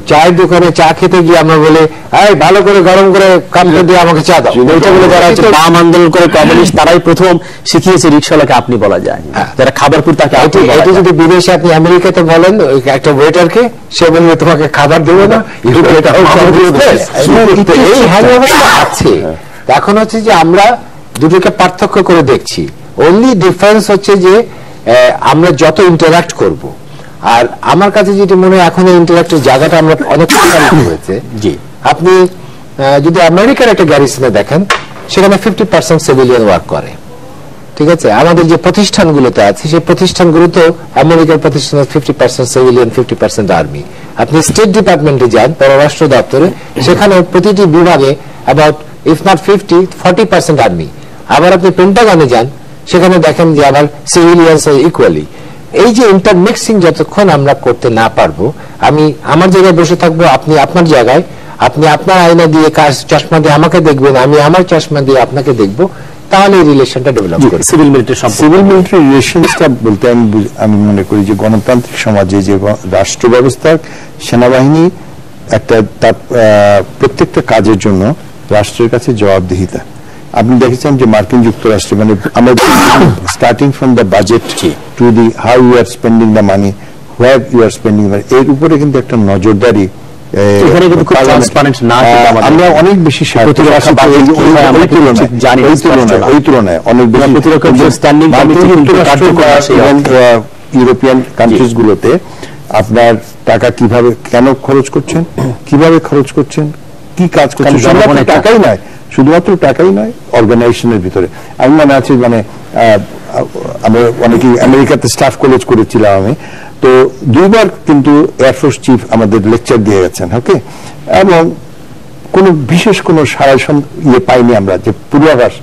চায়ের দোকানে চা খেতে গিয়ে আমরা বলে, এই ভালো করে গরম করে কাপ দিয়ে আমাকে চা দাও, ওইটা বলে যারা হচ্ছে বাম আন্দোলন করে কমিউনিস্ট, তারাই প্রথম শিখিয়েছে রিক্সাওয়ালাকে আপনি বলা যায়, যারা খাবারপুর তাকে আপনি বলা যায়। যদি বিদেশে আপনি আমেরিকাতে বলেন একটা ওয়েটারকে, সে বলবে তোমাকে খাবার দেবে না, এই হ্যাংওভারটা আছে। এখন হচ্ছে যে আমরা দুটোকে পার্থক্য করে দেখছি। অনলি ডিফারেন্স হচ্ছে যে আমরা যত ইন্টারাক্ট করব, আর আমার কাছে যেটা মনে হয় এখন এই ইন্টারাক্টের জায়গাটা আমরা অনেক হয়েছে। জি, আপনি যদি আমেরিকার একটা গ্যারিসনে দেখেন, সেখানে 50% সিভিলিয়ান ওয়ার্ক করে, ঠিক আছে? আমাদের যে প্রতিষ্ঠানগুলোতে আছে, সেই প্রতিষ্ঠানগুলোতে আমেরিকার প্রতিষ্ঠানে 50% সিভিলিয়ান, 50% আর্মি। আপনি স্টেট ডিপার্টমেন্টে যান, পররাষ্ট্র দপ্তরে, সেখানে প্রতিটি বিভাগে অ্যাবাউট ইফ নট 40% আর্মি। আবার আপনি পেন্টাগনে যান, সেখানে দেখেন যে আবার সিভিলিয়ানস ইকুয়ালি। এই যে ইন্টারমিক্সিং যতক্ষণ আমরা করতে না পারবো, আমি আমার জায়গায় বসে থাকবো, আপনি আপনার জায়গায়, আপনি আপনার আয়না দিয়ে চশমা দিয়ে আমাকে দেখবেন, আমি আমার চশমা দিয়ে আপনাকে দেখবো, তাহলে এই রিলেশনটা ডেভেলপ করবে। সিভিল মিলিটারি রিলেশনসটা বলতে আমি মনে করি যে গণতান্ত্রিক সমাজে যে রাষ্ট্র ব্যবস্থার সেনাবাহিনী একটা তার প্রত্যেকটা কাজের জন্য রাষ্ট্রের কাছে জবাবদিহিতা। আপনি দেখেছেন যে মার্কিন যুক্তরাষ্ট্রে মানে আমরা starting from the budget to the how you are spending the money, where you are spending money, এর উপরে কিন্তু একটা নজরদারি আমরা অনেক বেশি ওই তুলনায় অনেক ইউরোপিয়ান কান্ট্রিজ গুলোতে আপনার টাকা কিভাবে কেন খরচ করছেন, কিভাবে খরচ করছেন, কি কাজ করছেন, শুধুমাত্র টাকাই নয়, অর্গানাইজেশনের ভিতরে। আমি মনে আছে মানে আমরা অনেকে আমেরিকাতে স্টাফ কলেজ করেছিলাম আমি, তো 2বার কিন্তু এয়ারফোর্স চিফ আমাদের লেকচার দিয়ে গেছেন, ওকে, এবং কোনো বিশেষ কোনো সারা পাইনি আমরা যে পূর্বাভাস।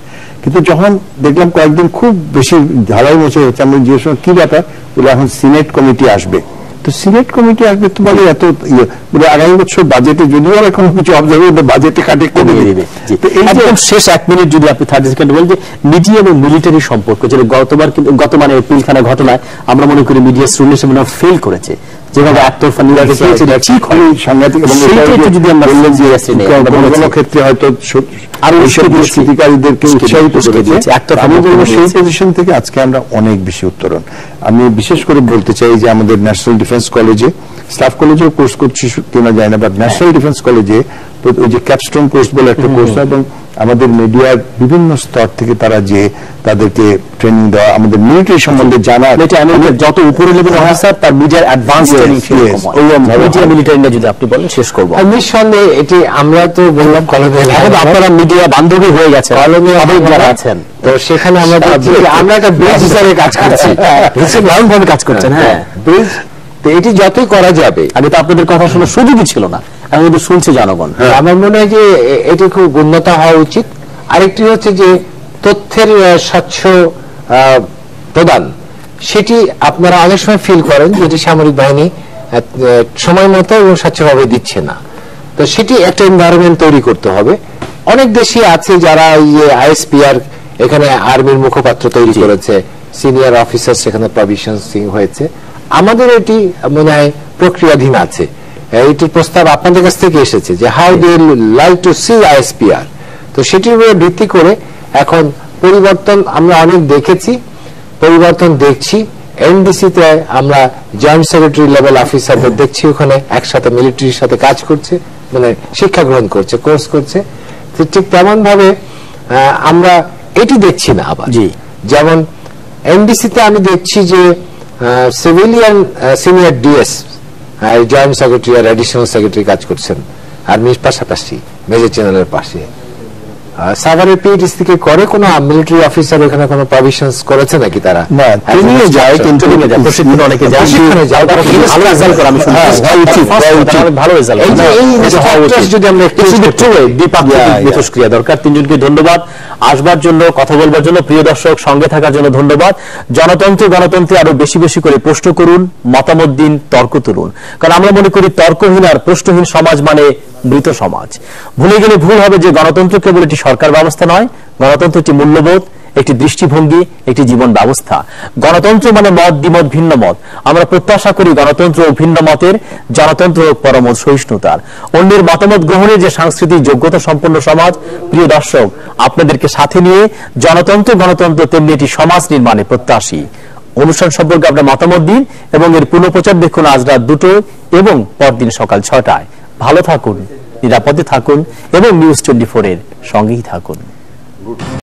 কিন্তু যখন দেখলাম কয়েকদিন খুব বেশি ঢালাই মচে হচ্ছে, আমরা জিজ্ঞেস কি ব্যাপার, বলে এখন সিনেট কমিটি আসবে। তো সিনেট কমিটি আসবে তো বলে এত বলে আগামী বছর বাজেটে যদিও এখন কিছু অবজার্ভ বাজেটে কাটে করে দিবে। একদম শেষ 1 মিনিট যদি আপনি 30 সেকেন্ড বলেন যে মিডিয়া এবং মিলিটারি সম্পর্ক, যেটা গত মানে পিলখানা ঘটনায় আমরা মনে করি মিডিয়া রিলেশন ফেল করেছে, যেভাবে একতরফা নির্বাচন ঠিক হয় সাংঘাতিক, এবং যদি আমরা বললেন যে কোনো ক্ষেত্রে হয়তো আরো দুষ্কৃতিকারীদেরকে উৎসাহিত করেছে একতরফা। আমি বলবো সেই পজিশন থেকে আজকে আমরা অনেক বেশি উত্তরণ। আমি বিশেষ করে বলতে চাই যে আমাদের ন্যাশনাল ডিফেন্স কলেজে, স্টাফ কলেজেও কোর্স করছি কিনা যায় না, বাট ন্যাশনাল ডিফেন্স কলেজে ওই যে ক্যাপস্টোন কোর্স বলে একটা কোর্স, এবং আমাদের মিডিয়ার বিভিন্ন স্তর থেকে তারা যে তাদেরকে ট্রেনিং দেওয়া, আমাদের মিলিটারি সম্বন্ধে জানা, যত উপরে লেভেল অফিসার তার মিডিয়ার অ্যাডভান্স ট্রেনিং মিডিয়া মিলিটারি নিয়ে যদি আপনি বলেন শেষ করবো। নিঃসন্দেহে এটি আমরা তো বললাম কলোনিয়াল, আপনারা মিডিয়া বান্ধবী হয়ে গেছে, যারা আছেন, তো সেখানে আমরা একটা ব্রিজ হিসাবে কাজ করছি, ভাবে কাজ করছেন। হ্যাঁ, ব্রিজ এটি যতই করা যাবে। আগে তো আপনাদের কথা শোনার সুযোগই ছিল না, এখন তো শুনছে জনগণ। আমার মনে হয় যে এটি খুব উন্নত হওয়া উচিত। আরেকটি হচ্ছে যে তথ্যের স্বচ্ছ প্রদান, সেটি আপনারা অনেক সময় ফিল করেন যেটি সামরিক বাহিনী সময় মতো এবং স্বচ্ছভাবে দিচ্ছে না। তো সেটি একটা এনভায়রনমেন্ট তৈরি করতে হবে। অনেক দেশই আছে যারা আইএসপিআর এখানে আর্মির মুখপাত্র তৈরি করেছে, সিনিয়র অফিসার সেখানে প্রভিশনিং হয়েছে। আমাদের এটি মনে হয় প্রক্রিয়াধীন আছে। এইটির প্রস্তাব আপনাদের কাছ থেকে এসেছে যে how they like to see ISPR. তো সেটির উপরে ভিত্তি করে এখন পরিবর্তন আমরা অনেক দেখেছি, পরিবর্তন দেখছি। এনডিসিতে আমরা জয়েন্ট সেক্রেটারি লেভেল অফিসারদের দেখছি, ওখানে একসাথে মিলিটারির সাথে কাজ করছে, মানে শিক্ষা গ্রহণ করছে, কোর্স করছে। ঠিক তেমন ভাবে আমরা এটি দেখছি না। আবার যেমন এনডিসিতে আমি দেখছি যে civilian senior DS joint secretary আর অ্যাডিশনাল সেক্রেটারি কাজ করছেন আর্মির পাশাপাশি মেজর জেনারেলের পাশে। সাভারের পিএটিসি থেকে করে কোনো মিলিটারি অফিসার ওখানে কোনো প্রভিশনস করেছে নাকি তারা? না, ট্রেনিং এ যায়, কিন্তু প্রশিক্ষণ অনেকে যায়, ভালো রেজাল্ট করে, আমি ভালো রেজাল্ট। যদি আমরা একটু মিথস্ক্রিয়া দরকার। তিনজনকে ধন্যবাদ আসবার জন্য, কথা বলবার জন্য। প্রিয় দর্শক, সঙ্গে থাকার জন্য ধন্যবাদ। জনতন্ত্র গণতন্ত্রে আরো বেশি বেশি করে প্রশ্ন করুন, মতামত দিন, তর্ক তুলুন। কারণ আমরা মনে করি তর্কহীন আর প্রশ্নহীন সমাজ মানে মৃত সমাজ। ভুলে গেলে ভুল হবে যে গণতন্ত্র কেবল একটি সরকার ব্যবস্থা নয়, গণতন্ত্র একটি মূল্যবোধ, একটি দৃষ্টিভঙ্গি, একটি জীবন ব্যবস্থা। গণতন্ত্র মানে মত দ্বিমত ভিন্ন মত। আমরা প্রত্যাশা করি গণতন্ত্র ও ভিন্ন মতের, জনতন্ত্র হোক পরম সহিষ্ণুতার, অন্যের মতামত গ্রহণের যে সাংস্কৃতিক যোগ্যতা সম্পন্ন সমাজ। প্রিয় দর্শক, আপনাদেরকে সাথে নিয়ে জনতন্ত্র গণতন্ত্র তেমনি একটি সমাজ নির্মাণে প্রত্যাশী। অনুষ্ঠান সম্পর্কে আপনার মতামত দিন এবং এর পুনঃপ্রচার দেখুন আজ রাত 2টো এবং পরদিন সকাল 6টায়। ভালো থাকুন, নিরাপদে থাকুন এবং নিউজ 24 এর সঙ্গেই থাকুন।